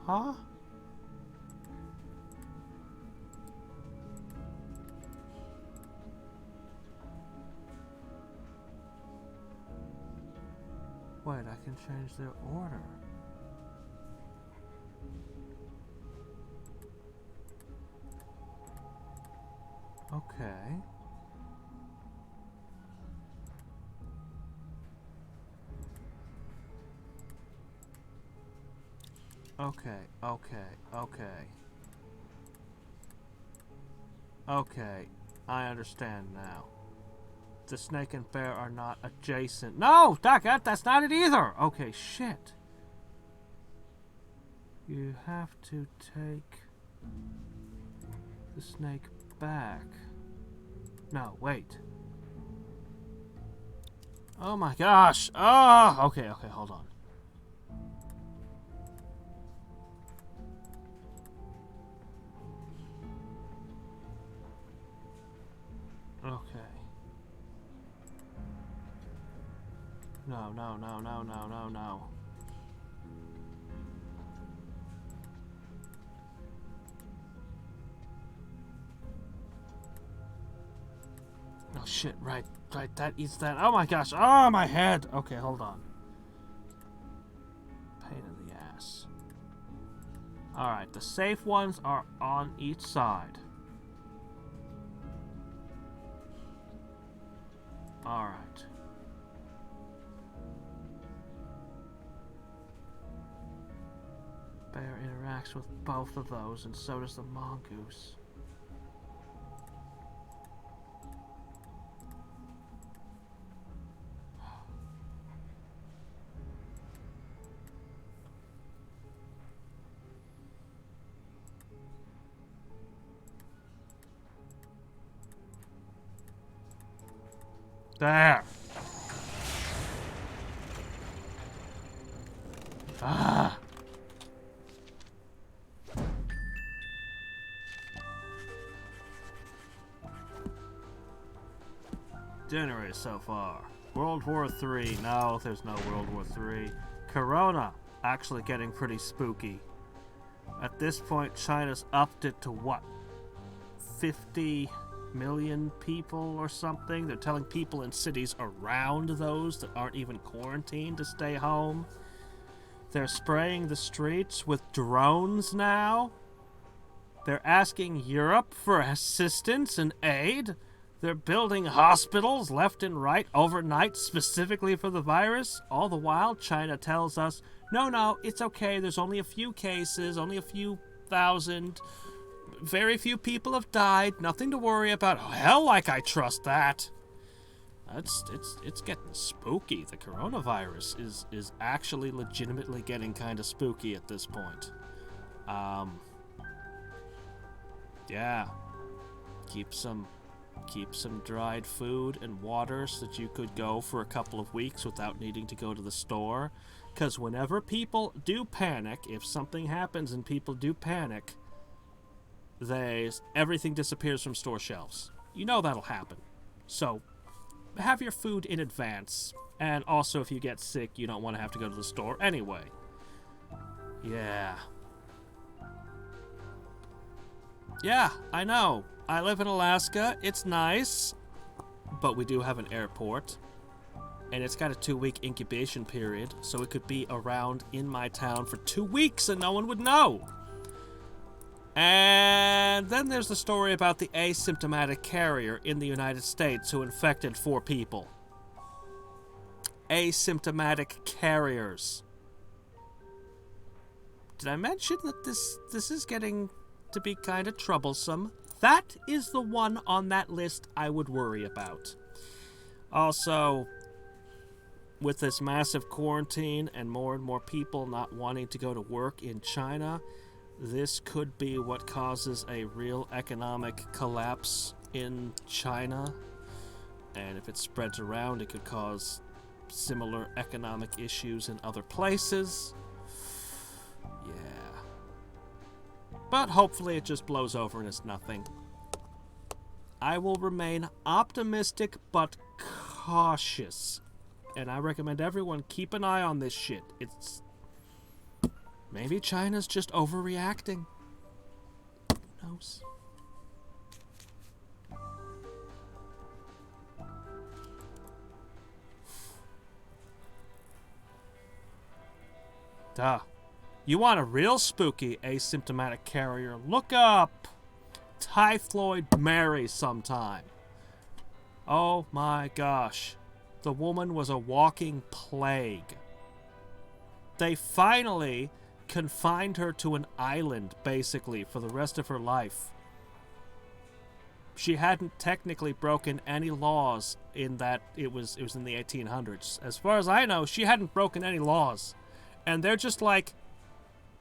Huh? Wait, I can change their order. Okay. Okay, I understand now. The snake and bear are not adjacent. No, Doggett, that's not it either. Okay, shit. You have to take the snake back. No, wait. Oh my gosh. Oh, okay, hold on. Okay. No. Oh shit, right, that eats that. Oh my gosh, oh my head! Okay, hold on. Pain in the ass. Alright, the safe ones are on each side. Alright. Bear interacts with both of those, and so does the mongoose. There! Ah! Generated so far. World War III. No, there's no World War III. Corona. Actually getting pretty spooky. At this point, China's upped it to what? 50 million people or something? They're telling people in cities around those that aren't even quarantined to stay home. They're spraying the streets with drones now. They're asking Europe for assistance and aid. They're building hospitals left and right overnight specifically for the virus. All the while, China tells us, no, it's okay. There's only a few cases, only a few thousand. Very few people have died. Nothing to worry about. Oh, hell, like I trust that. It's getting spooky. The coronavirus is actually legitimately getting kind of spooky at this point. Yeah. Keep some dried food and water so that you could go for a couple of weeks without needing to go to the store. Because whenever people do panic, if something happens and people do panic, everything disappears from store shelves. You know that'll happen. So, have your food in advance. And also, if you get sick, you don't want to have to go to the store anyway. Yeah. Yeah, I know. I live in Alaska. It's nice. But we do have an airport. And it's got a 2-week incubation period. So it could be around in my town for 2 weeks and no one would know. And then there's the story about the asymptomatic carrier in the United States who infected 4 people. Asymptomatic carriers. Did I mention that this is getting to be kind of troublesome? That is the one on that list I would worry about. Also, with this massive quarantine and more people not wanting to go to work in China, this could be what causes a real economic collapse in China. And if it spreads around, it could cause similar economic issues in other places. Yeah. But hopefully it just blows over and is nothing. I will remain optimistic but cautious. And I recommend everyone keep an eye on this shit. Maybe China's just overreacting. Who knows? Duh. You want a real spooky asymptomatic carrier? Look up Typhoid Mary sometime. Oh my gosh. The woman was a walking plague. They finally confined her to an island, basically, for the rest of her life. She hadn't technically broken any laws in that it was in the 1800s. As far as I know, she hadn't broken any laws. And they're just like,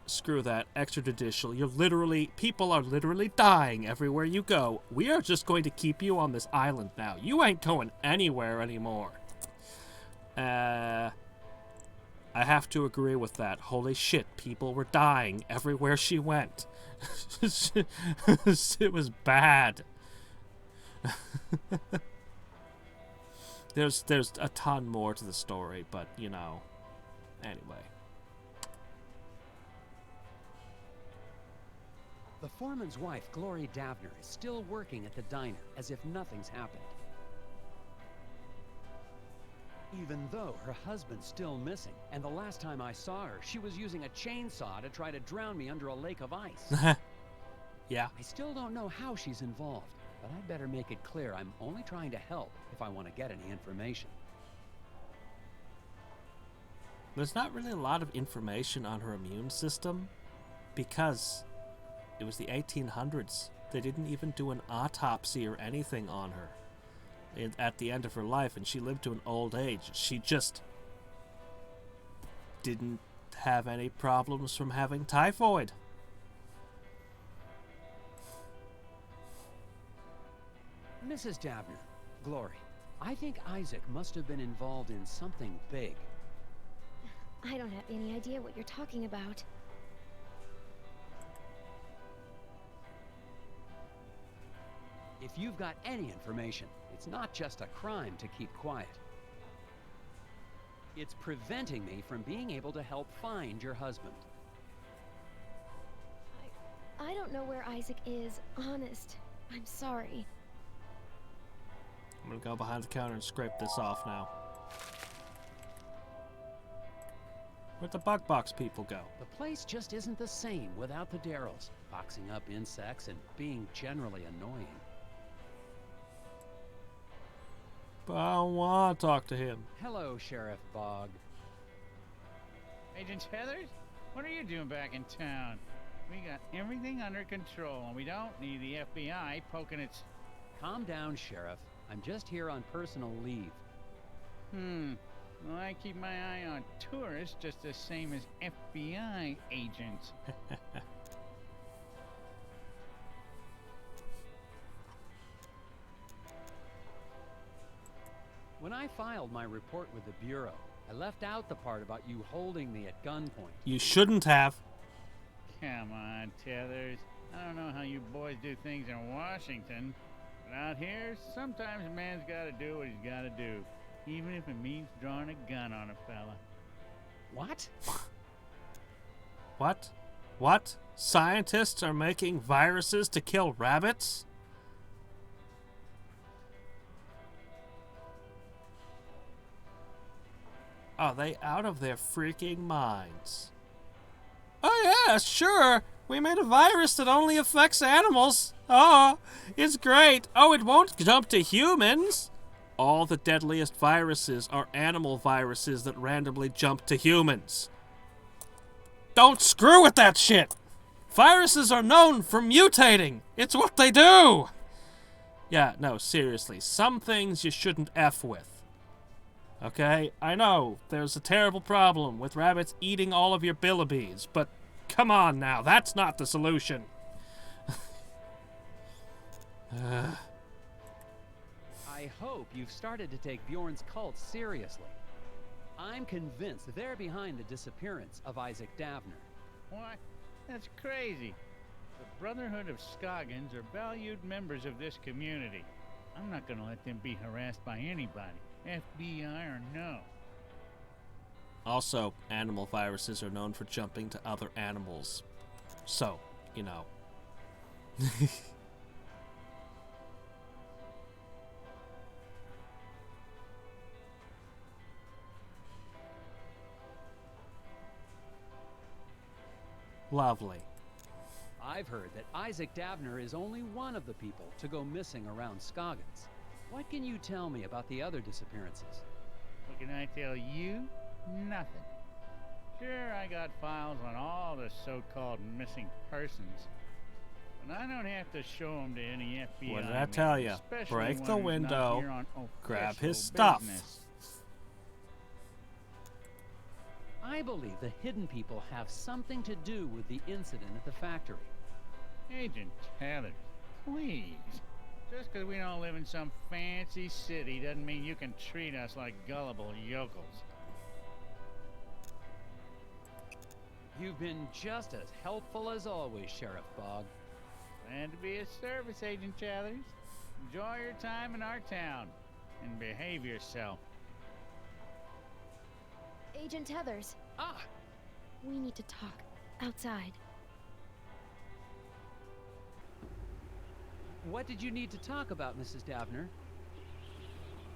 screw that, extrajudicial. People are literally dying everywhere you go. We are just going to keep you on this island now. You ain't going anywhere anymore. I have to agree with that. Holy shit, people were dying everywhere she went. It was bad. There's a ton more to the story, but, you know, anyway. The foreman's wife, Glory Davner, is still working at the diner as if nothing's happened. Even though her husband's still missing, and the last time I saw her, she was using a chainsaw to try to drown me under a lake of ice. Yeah. I still don't know how she's involved, but I'd better make it clear I'm only trying to help if I want to get any information. There's not really a lot of information on her immune system, because it was the 1800s. They didn't even do an autopsy or anything on her at the end of her life, and she lived to an old age. She just didn't have any problems from having typhoid. Mrs. Davner, Glory, I think Isaac must have been involved in something big. I don't have any idea what you're talking about. If you've got any information, it's not just a crime to keep quiet. It's preventing me from being able to help find your husband. I don't know where Isaac is, honest. I'm sorry. I'm gonna go behind the counter and scrape this off now. Where'd the bug box people go? The place just isn't the same without the Darrells, boxing up insects and being generally annoying. But I don't want to talk to him. Hello, Sheriff Bog. Agent Tethers, what are you doing back in town? We got everything under control, and we don't need the FBI poking its... Calm down, Sheriff. I'm just here on personal leave. Well, I keep my eye on tourists just the same as FBI agents. When I filed my report with the Bureau, I left out the part about you holding me at gunpoint. You shouldn't have. Come on, Tethers. I don't know how you boys do things in Washington, but out here, sometimes a man's gotta do what he's gotta do, even if it means drawing a gun on a fella. What? What? What? Scientists are making viruses to kill rabbits? Are they out of their freaking minds? Oh yeah, sure. We made a virus that only affects animals. Oh, it's great. Oh, it won't jump to humans. All the deadliest viruses are animal viruses that randomly jump to humans. Don't screw with that shit. Viruses are known for mutating. It's what they do. Yeah, no, seriously. Some things you shouldn't F with. Okay, I know, there's a terrible problem with rabbits eating all of your billibees, but come on now, that's not the solution. I hope you've started to take Bjorn's cult seriously. I'm convinced they're behind the disappearance of Isaac Davner. What? That's crazy. The Brotherhood of Scoggins are valued members of this community. I'm not gonna let them be harassed by anybody, FBI or no. Also, animal viruses are known for jumping to other animals. So, you know. Lovely. I've heard that Isaac Davner is only one of the people to go missing around Scoggins. What can you tell me about the other disappearances? What can I tell you? Nothing. Sure, I got files on all the so-called missing persons, but I don't have to show them to any FBI. What did I tell you? Break the window, grab his stuff. Business. I believe the hidden people have something to do with the incident at the factory. Agent Tethers, please. Just because we don't live in some fancy city doesn't mean you can treat us like gullible yokels. You've been just as helpful as always, Sheriff Bog. Glad to be of service, Agent Tethers. Enjoy your time in our town, and behave yourself. Agent Tethers, Ah! we need to talk outside. What did you need to talk about, Mrs. Davner?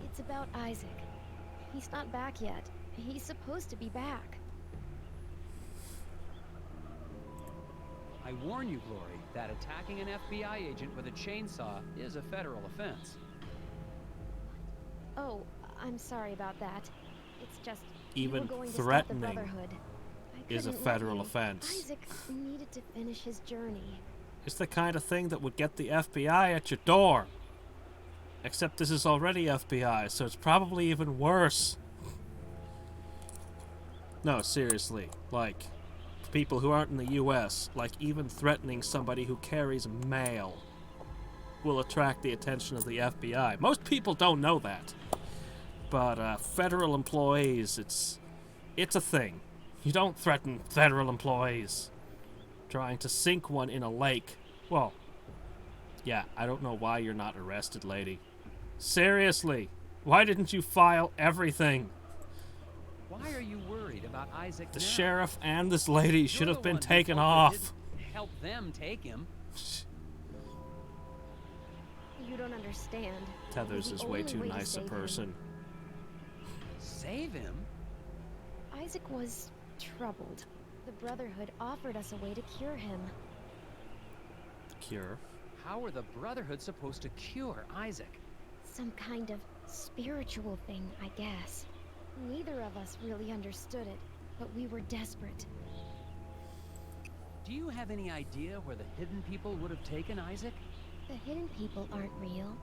It's about Isaac. He's not back yet. He's supposed to be back. I warn you, Glory, that attacking an FBI agent with a chainsaw is a federal offense. Oh, I'm sorry about that. It's just Even we were going threatening to stop the Brotherhood. I is a couldn't federal let you. offense. Isaac needed to finish his journey. It's the kind of thing that would get the FBI at your door. Except this is already FBI, so it's probably even worse. No, seriously. Like, people who aren't in the US, like even threatening somebody who carries mail will attract the attention of the FBI. Most people don't know that. But federal employees, it's a thing. You don't threaten federal employees. Trying to sink one in a lake. Well, yeah, I don't know why you're not arrested, lady. Seriously, why didn't you file everything? Why are you worried about Isaac The now? sheriff and this lady should You're have the been one who taken told the off. hidden- help them take him. You don't understand. Tethers The is way only too way to nice a save person. him. Save him? Isaac was troubled. The Brotherhood offered us a way to cure him. Cure. How are the Brotherhood supposed to cure Isaac? Some kind of spiritual thing, I guess. Neither of us really understood it, but we were desperate. Do you have any idea where the hidden people would have taken Isaac? The hidden people aren't real.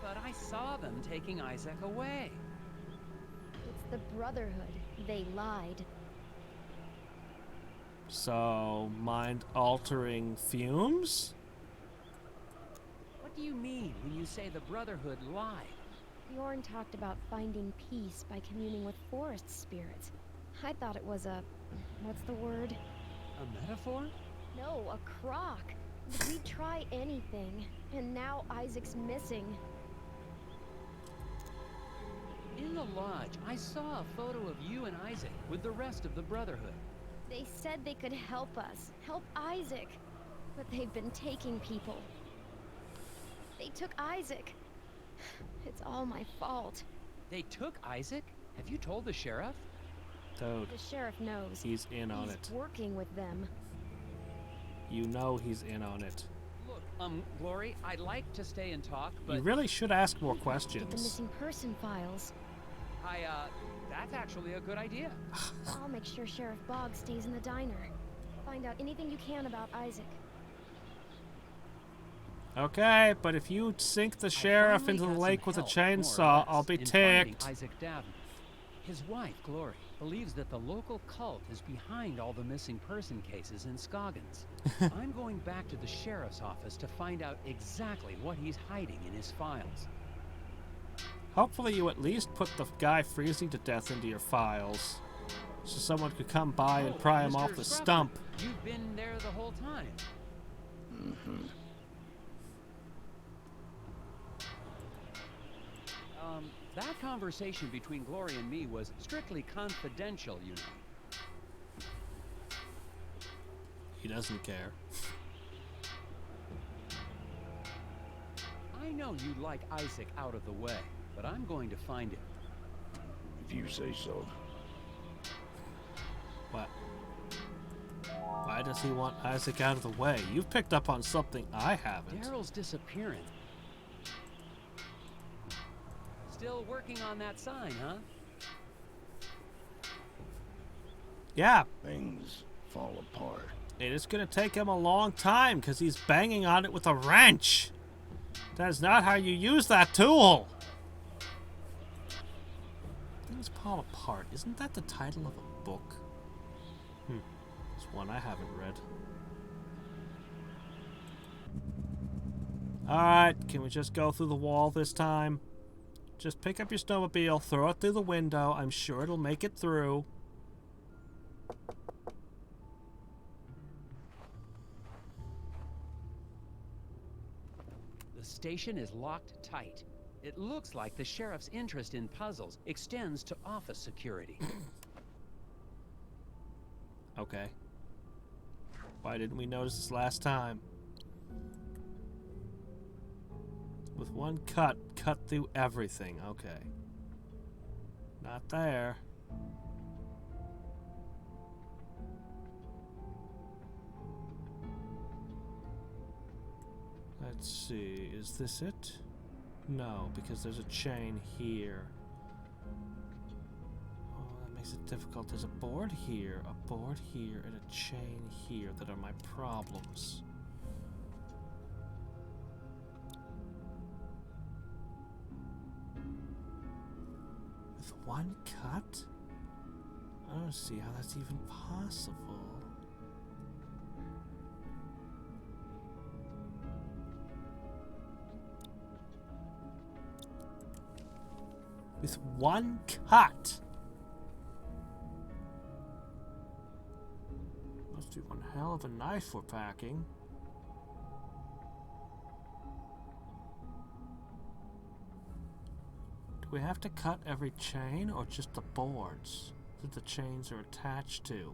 But I saw them taking Isaac away. It's the Brotherhood. They lied. So, mind-altering fumes? What do you mean when you say the Brotherhood lied? Bjorn talked about finding peace by communing with forest spirits. I thought it was a... what's the word? A metaphor? No, a crock. We'd try anything, and now Isaac's missing. In the lodge, I saw a photo of you and Isaac with the rest of the Brotherhood. They said they could help us, help Isaac, but they've been taking people. They took Isaac. It's all my fault. They took Isaac? Have you told the sheriff? Dude, The sheriff knows. he's in on He's it. working with them. You know he's in on it. Look, Glory, I'd like to stay and talk, but You really should ask more Get the questions. missing person files. that's actually a good idea. I'll make sure Sheriff Boggs stays in the diner. Find out anything you can about Isaac. Okay, but if you sink the sheriff finally into the got lake some with a help, more or chainsaw, less, I'll be in finding ticked. Isaac Davin. His wife, Glory, believes that the local cult is behind all the missing person cases in Scoggins. I'm going back to the sheriff's office to find out exactly what he's hiding in his files. Hopefully you at least put the guy freezing to death into your files, so someone could come by and pry him Mr. off the Scruffer, stump. You've been there the whole time. That conversation between Glory and me was strictly confidential, you know. He doesn't care. I know you'd like Isaac out of the way, but I'm going to find him. If you say so. What? Why does he want Isaac out of the way? You've picked up on something I haven't. Daryl's disappearing. Still working on that sign, huh? Yeah, Things fall apart. it is going to take him a long time because he's banging on it with a wrench. That is not how you use that tool. Things fall apart. Isn't that the title of a book? It's one I haven't read. Alright, can we just go through the wall this time? Just pick up your snowmobile, throw it through the window. I'm sure it'll make it through. The station is locked tight. It looks like the sheriff's interest in puzzles extends to office security. Okay. Why didn't we notice this last time? With one cut through everything. Okay. Not there. Let's see. Is this it? No, because there's a chain here. Oh, that makes it difficult. There's a board here, and a chain here that are my problems. With one cut? I don't see how that's even possible. With one cut? Must be one hell of a knife we're packing. Do we have to cut every chain or just the boards that the chains are attached to?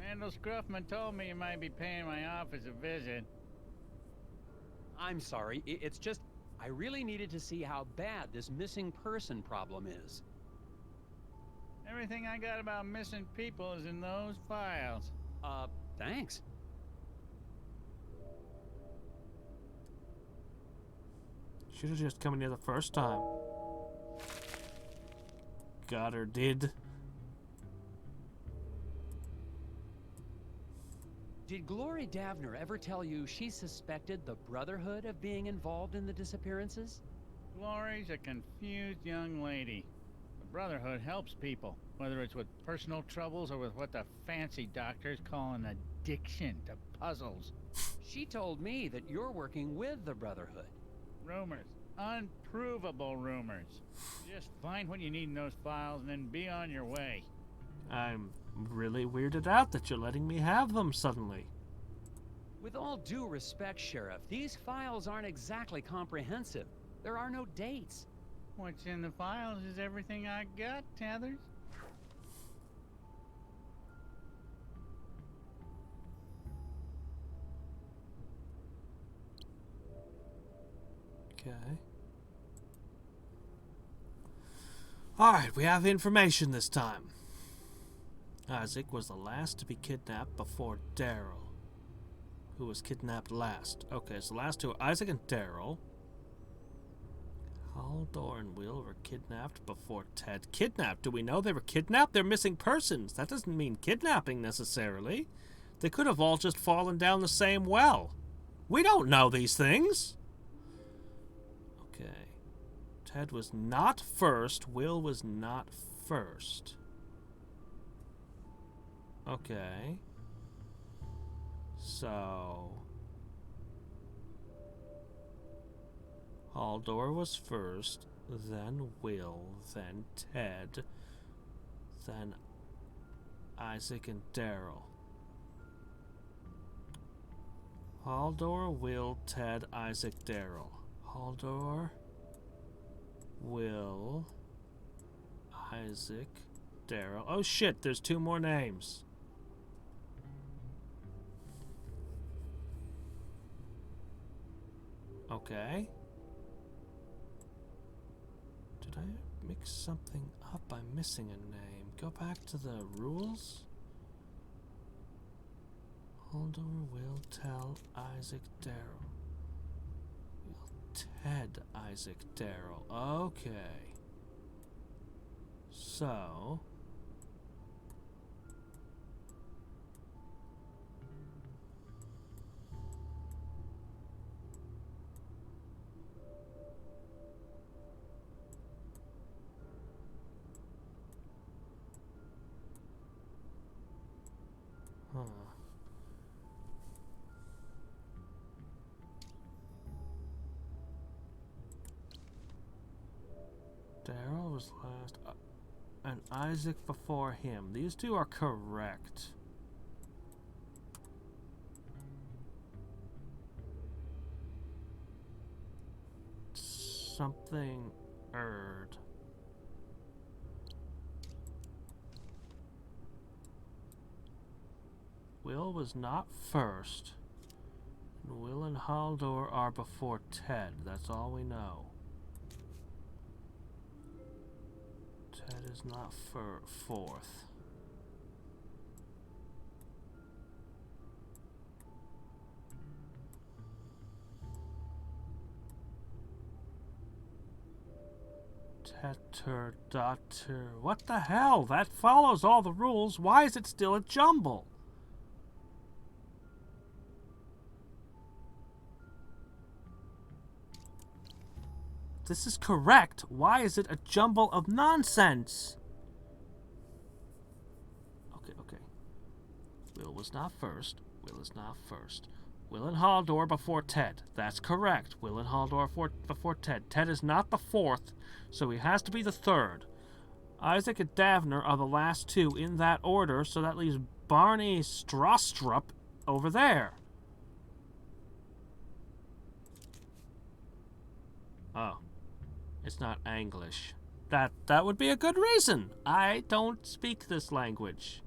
Randall Scruffman told me you might be paying my office a visit. I'm sorry, it's just I really needed to see how bad this missing person problem is. Everything I got about missing people is in those files. Thanks. Should have just come in here the first time. Got her, did. Did Glory Davner ever tell you she suspected the Brotherhood of being involved in the disappearances? Glory's a confused young lady. The Brotherhood helps people, whether it's with personal troubles or with what the fancy doctors call an addiction to puzzles. She told me that you're working with the Brotherhood. Rumors. Unprovable rumors. Just find what you need in those files and then be on your way. I'm really weirded out that you're letting me have them suddenly. With all due respect, Sheriff, these files aren't exactly comprehensive. There are no dates. What's in the files is everything I got, Tethers. Okay. Alright, we have information this time. Isaac was the last to be kidnapped before Daryl, who was kidnapped last. Okay, so the last two are Isaac and Daryl. Haldor and Will were kidnapped before Ted. Kidnapped? Do we know they were kidnapped? They're missing persons. That doesn't mean kidnapping necessarily. They could have all just fallen down the same well. We don't know these things. Okay. Ted was not first. Will was not first. Okay. So Haldor was first, then Will, then Ted, then Isaac and Daryl. Haldor, Will, Ted, Isaac, Daryl. Haldor, Will, Isaac, Daryl. Oh shit, there's two more names. Okay. Did I mix something up? I'm missing a name. Go back to the rules. Haldor, Will, Tell, Isaac, Daryl. Will, Ted, Isaac, Daryl. Okay. So Daryl was last, and Isaac before him. These two are correct. Something erred. Will was not first. And Will and Haldor are before Ted. That's all we know. Ted is not fourth. Tetter, daughter. What the hell? That follows all the rules. Why is it still a jumble? This is correct. Why is it a jumble of nonsense? Okay. Will was not first. Will is not first. Will and Haldor before Ted. That's correct. Will and Haldor before Ted. Ted is not the fourth, so he has to be the third. Isaac and Davner are the last two in that order, so that leaves Barney Strastrup over there. Oh. It's not English. That would be a good reason. I don't speak this language.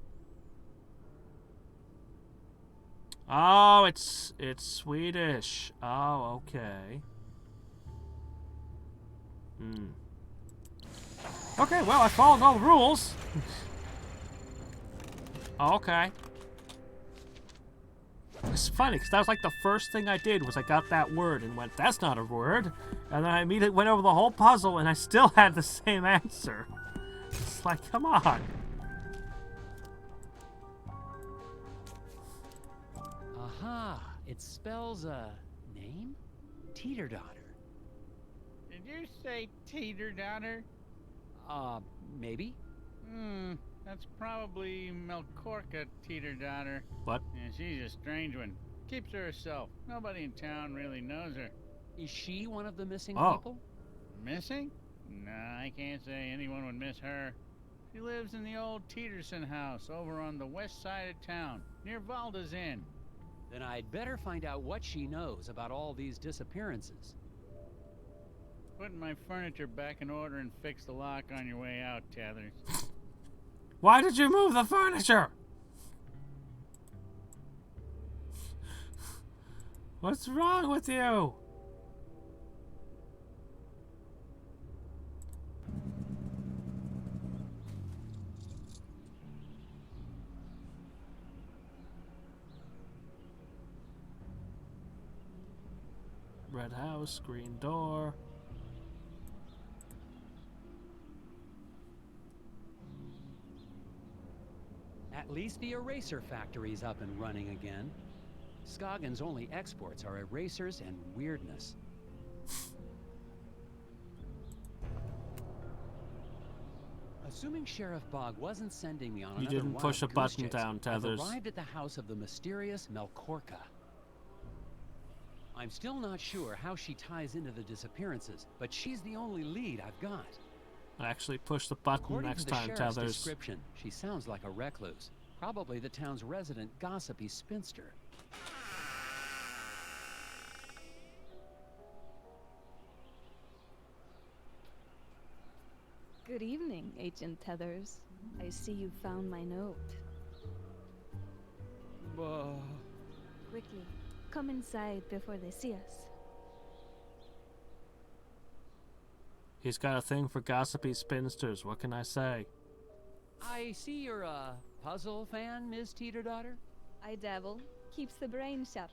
Oh, it's Swedish. Oh, okay. Hmm. Okay, well, I followed all the rules. Okay. It's funny, because that was like the first thing I did was I got that word and went, that's not a word. And then I immediately went over the whole puzzle and I still had the same answer. It's like, come on. Aha! It spells a name? Teeter-daughter. Did you say teeter-daughter? Maybe? That's probably Melkorka teeter-daughter. What? Yeah, she's a strange one. Keeps to herself. Nobody in town really knows her. Is she one of the missing Oh. people? Missing? Nah, I can't say anyone would miss her. She lives in the old Teeterson house over on the west side of town, near Valda's Inn. Then I'd better find out what she knows about all these disappearances. Putting my furniture back in order and fix the lock on your way out, Tethers. Why did you move the furniture? What's wrong with you? Red house, green door. At least the eraser factory's up and running again. Scoggins' only exports are erasers and weirdness. Assuming Sheriff Bog wasn't sending me on You another didn't wild push a goose button chase, down, Tethers. I've arrived at the house of the mysterious Melkorka. I'm still not sure how she ties into the disappearances, but she's the only lead I've got. Actually push the button According next to the time, sheriff's Tethers. description, she sounds like a recluse. Probably the town's resident gossipy spinster. Good evening, Agent Tethers. I see you found my note. Quickly, come inside before they see us. He's got a thing for gossipy spinsters, what can I say? I see you're a puzzle fan, Miss Teeter-daughter. I dabble. Keeps the brain sharp.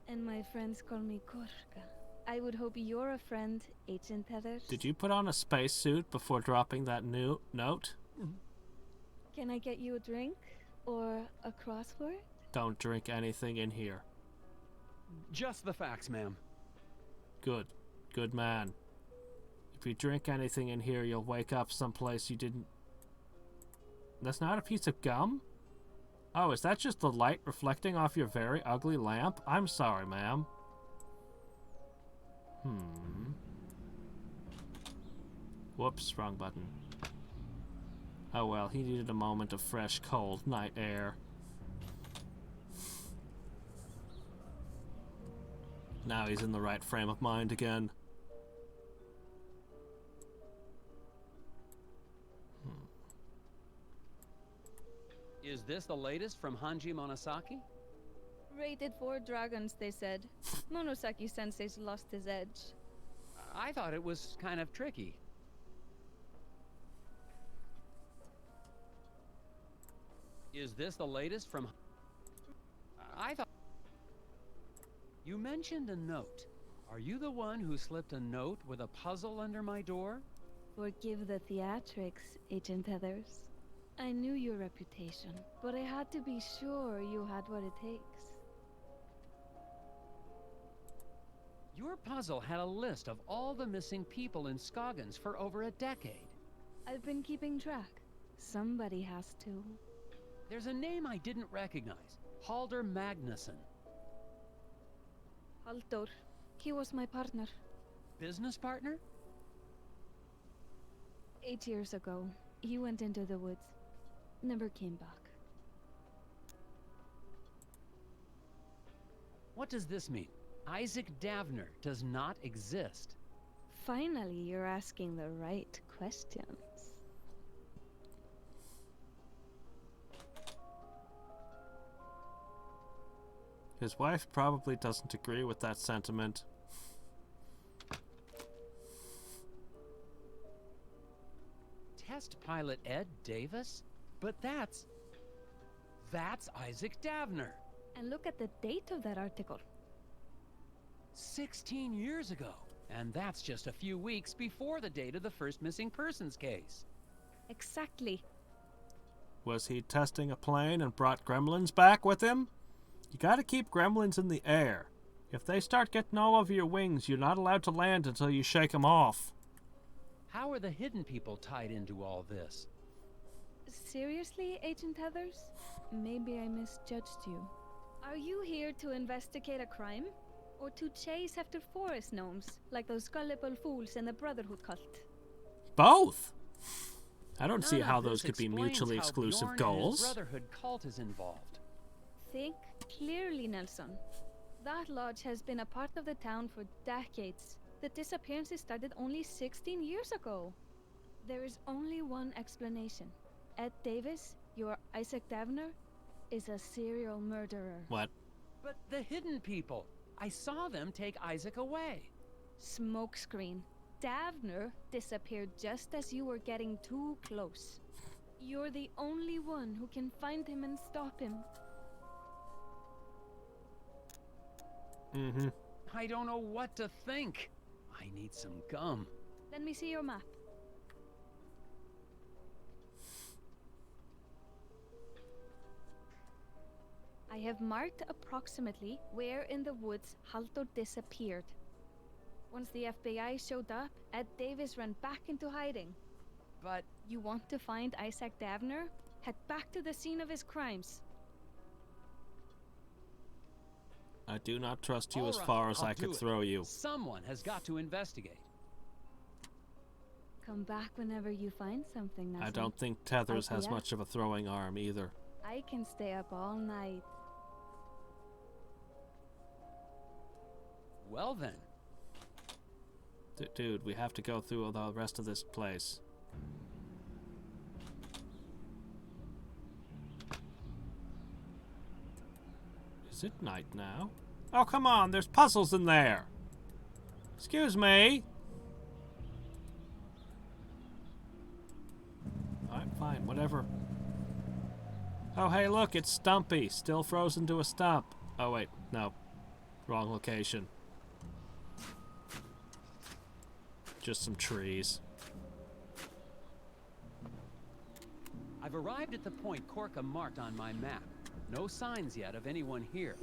And my friends call me Korka. I would hope you're a friend, Agent Tethers. Did you put on a spacesuit before dropping that new note? Can I get you a drink? Or a crossword? Don't drink anything in here. Just the facts, ma'am. Good. Good man. If you drink anything in here, you'll wake up someplace you didn't... That's not a piece of gum? Oh, is that just the light reflecting off your very ugly lamp? I'm sorry, ma'am. Whoops, wrong button. Oh well, he needed a moment of fresh, cold night air. Now he's in the right frame of mind again. Is this the latest from Hanji Monosaki? Rated 4 dragons, they said. Monosaki-sensei's lost his edge. I thought it was kind of tricky. Is this the latest from... I thought... You mentioned a note. Are you the one who slipped a note with a puzzle under my door? Forgive the theatrics, Agent Tethers. I knew your reputation, but I had to be sure you had what it takes. Your puzzle had a list of all the missing people in Scoggins for over a decade. I've been keeping track. Somebody has to. There's a name I didn't recognize. Halder Magnuson. Halldor. He was my partner. Business partner? 8 years ago, he went into the woods. Never came back. What does this mean? Isaac Davner does not exist. Finally, you're asking the right questions. His wife probably doesn't agree with that sentiment. Test pilot Ed Davis? But that's Isaac Davner. And look at the date of that article. 16 years ago. And that's just a few weeks before the date of the first missing persons case. Exactly. Was he testing a plane and brought gremlins back with him? You gotta keep gremlins in the air. If they start getting all over your wings, you're not allowed to land until you shake them off. How are the hidden people tied into all this? Seriously, Agent Tethers? Maybe I misjudged you. Are you here to investigate a crime? Or to chase after forest gnomes, like those gullible fools in the Brotherhood cult? Both! I don't see None how of those this could be explains mutually how exclusive Bjorn goals. And his Brotherhood cult is involved. Think clearly, Nelson. That lodge has been a part of the town for decades. The disappearances started only 16 years ago. There is only one explanation. Ed Davis, your Isaac Davner, is a serial murderer. What? But the hidden people! I saw them take Isaac away. Smokescreen. Davner disappeared just as you were getting too close. You're the only one who can find him and stop him. Mm-hmm. I don't know what to think. I need some gum. Let me see your map. I have marked approximately where in the woods Halldór disappeared. Once the FBI showed up, Ed Davis ran back into hiding. But you want to find Isaac Davner? Head back to the scene of his crimes. I do not trust you all as right, far as I'll I do could it. throw you. Someone has got to investigate. Come back whenever you find something, Nelson. I don't think Tethers has yeah. much of a throwing arm either. I can stay up all night. Well then. Dude, we have to go through the rest of this place. Is it night now? Oh, come on, there's puzzles in there. Excuse me. Alright, fine, whatever. Oh, hey, look, it's Stumpy, still frozen to a stump. Oh, wait, no. Wrong location. Just some trees. I've arrived at the point Corca marked on my map. No signs yet of anyone here.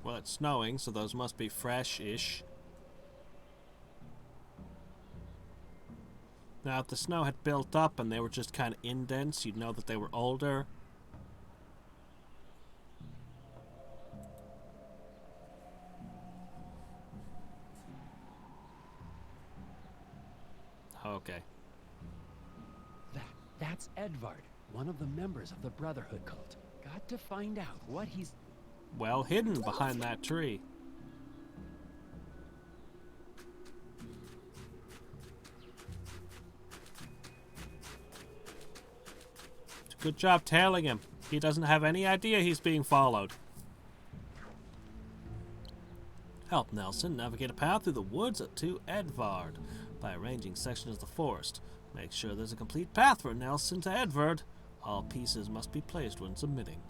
Well, it's snowing, so those must be fresh-ish. Now, if the snow had built up and they were just kind of indents, you'd know that they were older. Okay. That's Edvard, one of the members of the Brotherhood cult. Got to find out what he's... Well hidden behind that tree. Good job tailing him. He doesn't have any idea he's being followed. Help Nelson navigate a path through the woods to Edvard by arranging sections of the forest. Make sure there's a complete path for Nelson to Edvard. All pieces must be placed when submitting.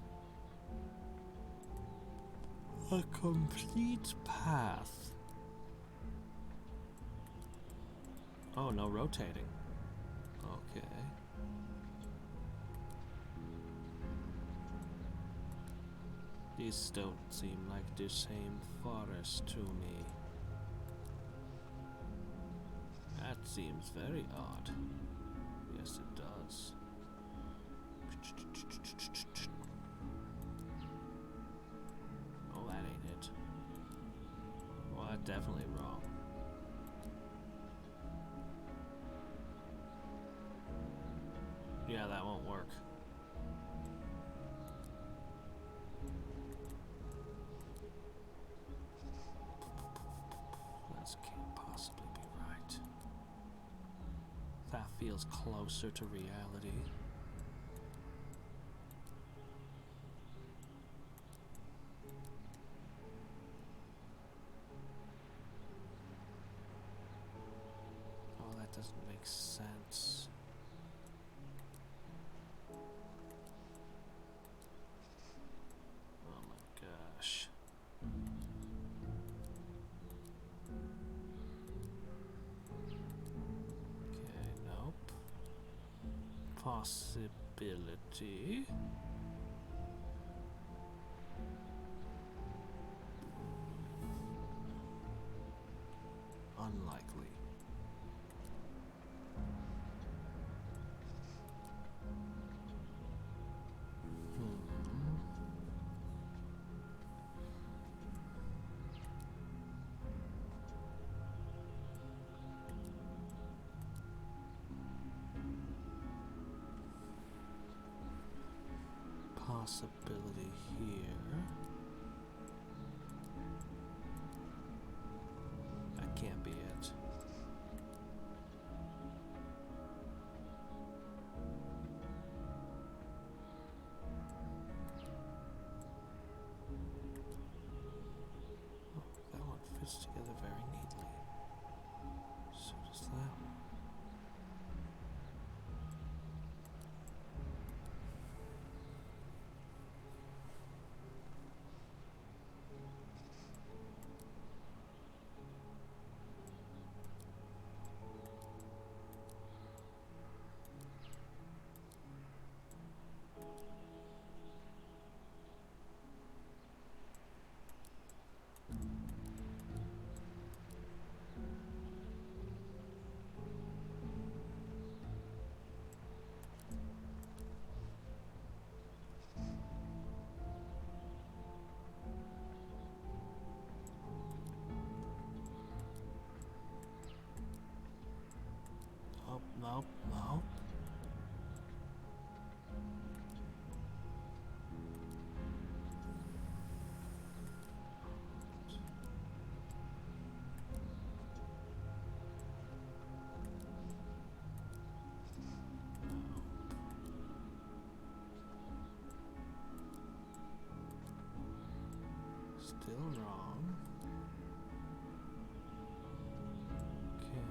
A complete path. Oh, no rotating. Okay. These don't seem like the same forest to me. That seems very odd. Yes, it does. Oh, that ain't it. Well, that's definitely wrong. Yeah, that won't work. feels closer to reality. Oh, that doesn't make sense. Oh my gosh. Okay, nope. Possibility. Unlikely. Possibility here. That can't be it. Oh, that one fits together very neatly. So does that one. Nope, nope, nope. Still wrong. Okay.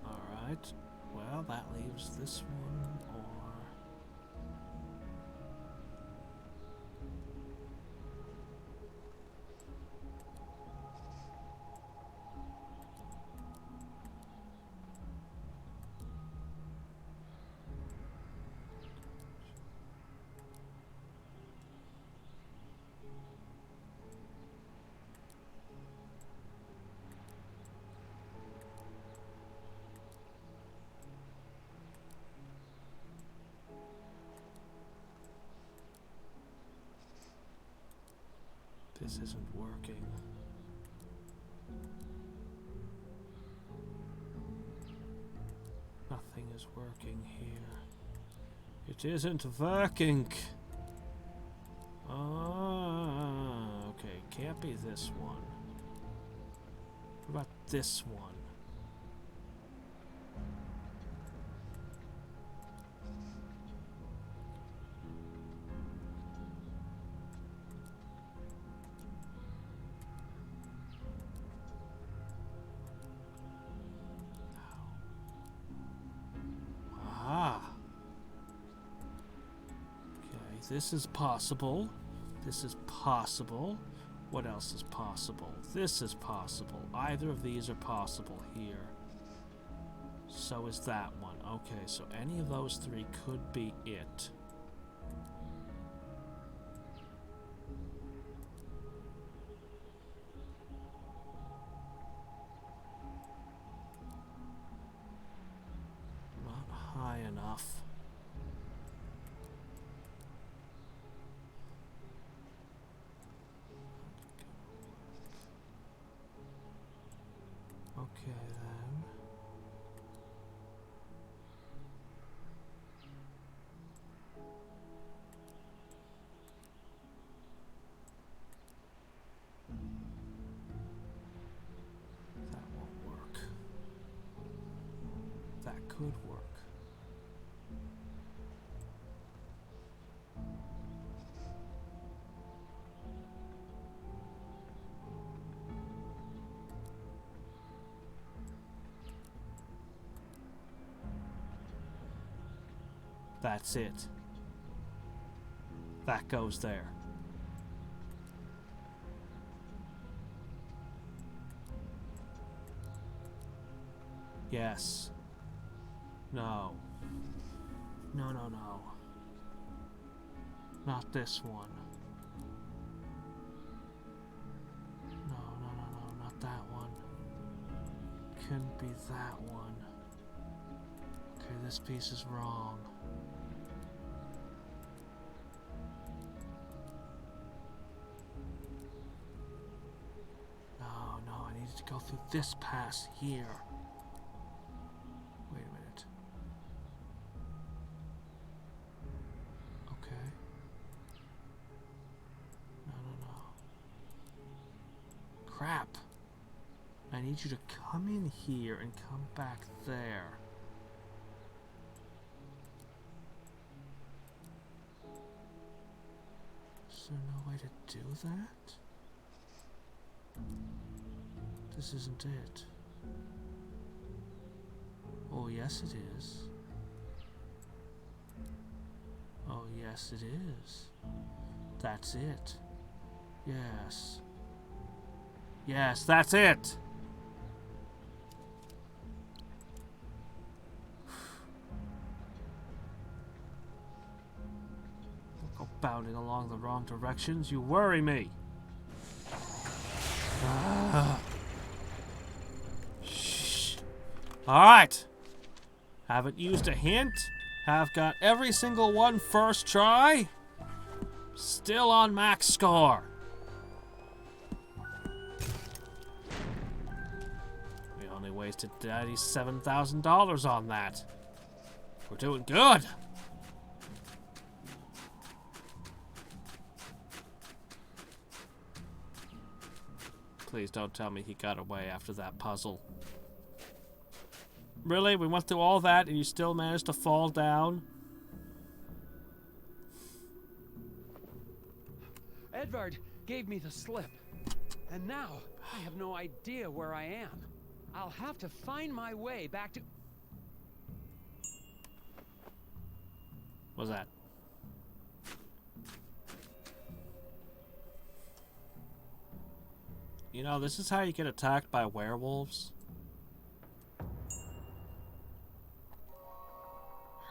Alright. Well, that leaves this one, or... This isn't working. Nothing is working here. It isn't working. Okay, can't be this one. What about this one? This is possible. This is possible. What else is possible? This is possible. Either of these are possible here. So is that one. Okay, so any of those three could be it. Not high enough. Okay then. That won't work. could work. That's it. That goes there. Yes. No. No, no, no. Not this one. No, no, no, no, not that one. Couldn't be that one. Okay, this piece is wrong. No, no, I needed to go through this pass here. Wait a minute. Okay. No, no, no. Crap. I need you to come in here and come back there. Is there no way to do that? This isn't it. Oh, yes it is. Oh, yes it is. That's it. Yes. Yes, that's it! Don't go bounding along the wrong directions. You worry me. Shh. Alright. Haven't used a hint. Have got every single one first try. Still on max score. We only wasted $97,000 on that. We're doing good. Please don't tell me he got away after that puzzle. Really? We went through all that and you still managed to fall down? Edvard gave me the slip. And now, I have no idea where I am. I'll have to find my way back to... What's that? You know, this is how you get attacked by werewolves.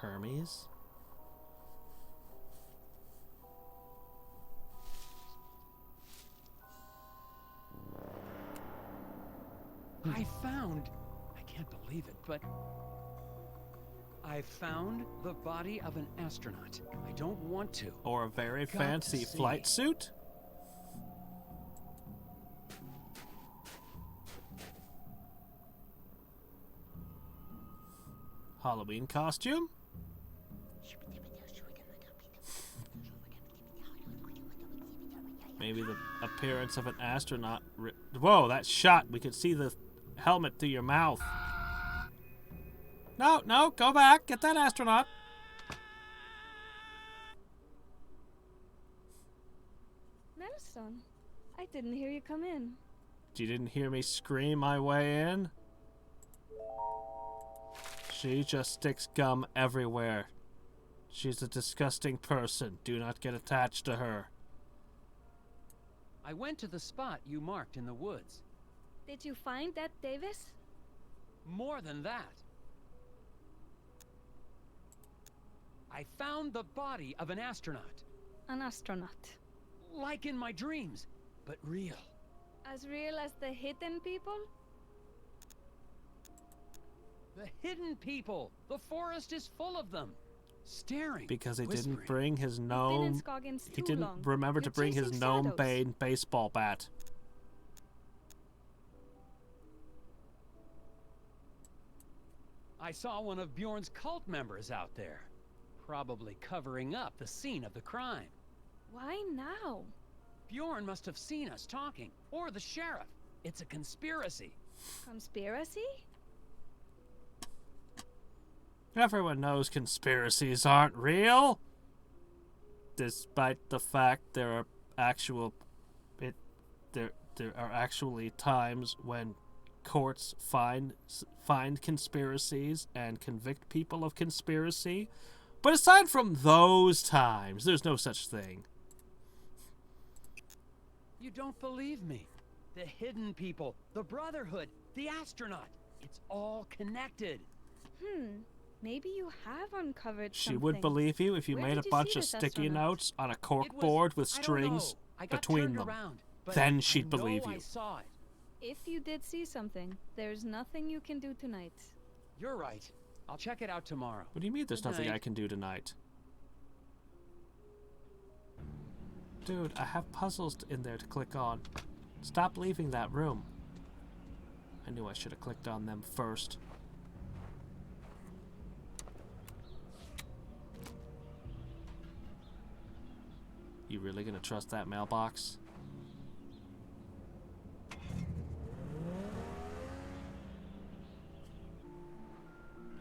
Hermes? I can't believe it, but I found the body of an astronaut. I don't want to. Or a very fancy flight suit? Halloween costume? Maybe the appearance of an astronaut. Whoa, that shot. We could see the helmet through your mouth. No, no, go back. Get that astronaut. Nelson, I didn't hear you come in. You didn't hear me scream my way in? She just sticks gum everywhere. She's a disgusting person. Do not get attached to her. I went to the spot you marked in the woods. Did you find that, Davis? More than that. I found the body of an astronaut. An astronaut. Like in my dreams, but real. As real as the hidden people? The hidden people! The forest is full of them! Staring, because he whispering. didn't bring his Been in gnome. Scoggins He too didn't long. remember to You're bring his chasing gnome shadows. bane baseball bat. I saw one of Bjorn's cult members out there. Probably covering up the scene of the crime. Why now? Bjorn must have seen us talking. Or the sheriff. It's a conspiracy. Conspiracy? Everyone knows conspiracies aren't real. Despite the fact there are actually times when courts find conspiracies and convict people of conspiracy. But aside from those times, there's no such thing. You don't believe me. The hidden people, the Brotherhood, the astronaut. It's all connected. Maybe you have uncovered She something. would believe you if you Where made a did you bunch see of this sticky astronaut? notes on a cork board with strings between them. Then she'd believe you. I saw it. If you did see something, there's nothing you can do tonight. You're right. I'll check it out tomorrow. What do you mean there's Good nothing night. I can do tonight? Dude, I have puzzles in there to click on. Stop leaving that room. I knew I should have clicked on them first. You really gonna trust that mailbox?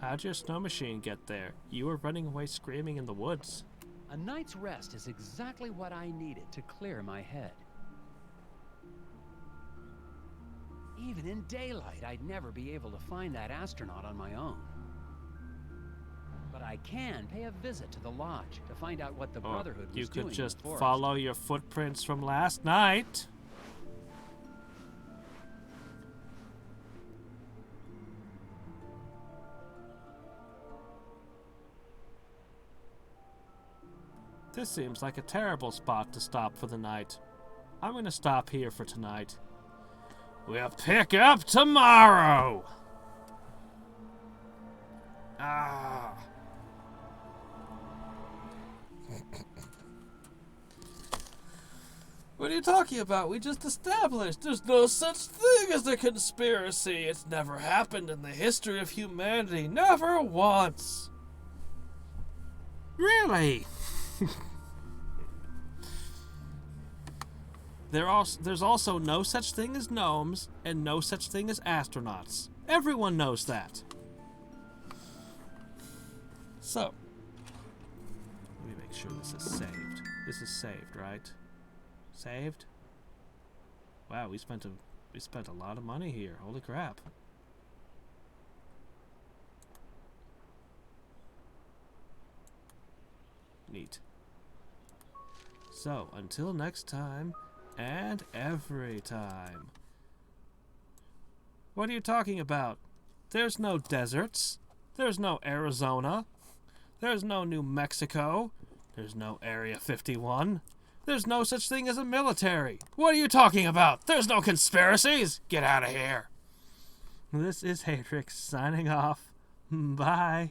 How'd your snow machine get there? You were running away screaming in the woods. A night's rest is exactly what I needed to clear my head. Even in daylight, I'd never be able to find that astronaut on my own. But I can pay a visit to the lodge to find out what the Brotherhood was You doing could in just the forest. follow your footprints from last night. This seems like a terrible spot to stop for the night. I'm gonna stop here for tonight. We'll pick up tomorrow! Ah. What are you talking about? We just established there's no such thing as a conspiracy. It's never happened in the history of humanity. Never once. Really? There's also no such thing as gnomes and no such thing as astronauts. Everyone knows that. So, let me make sure this is saved. This is saved, right? Saved? Wow, we spent a lot of money here. Holy crap. Neat. So, until next time, and every time. What are you talking about? There's no deserts. There's no Arizona. There's no New Mexico. There's no Area 51. There's no such thing as a military. What are you talking about? There's no conspiracies. Get out of here. This is Hadriex signing off. Bye.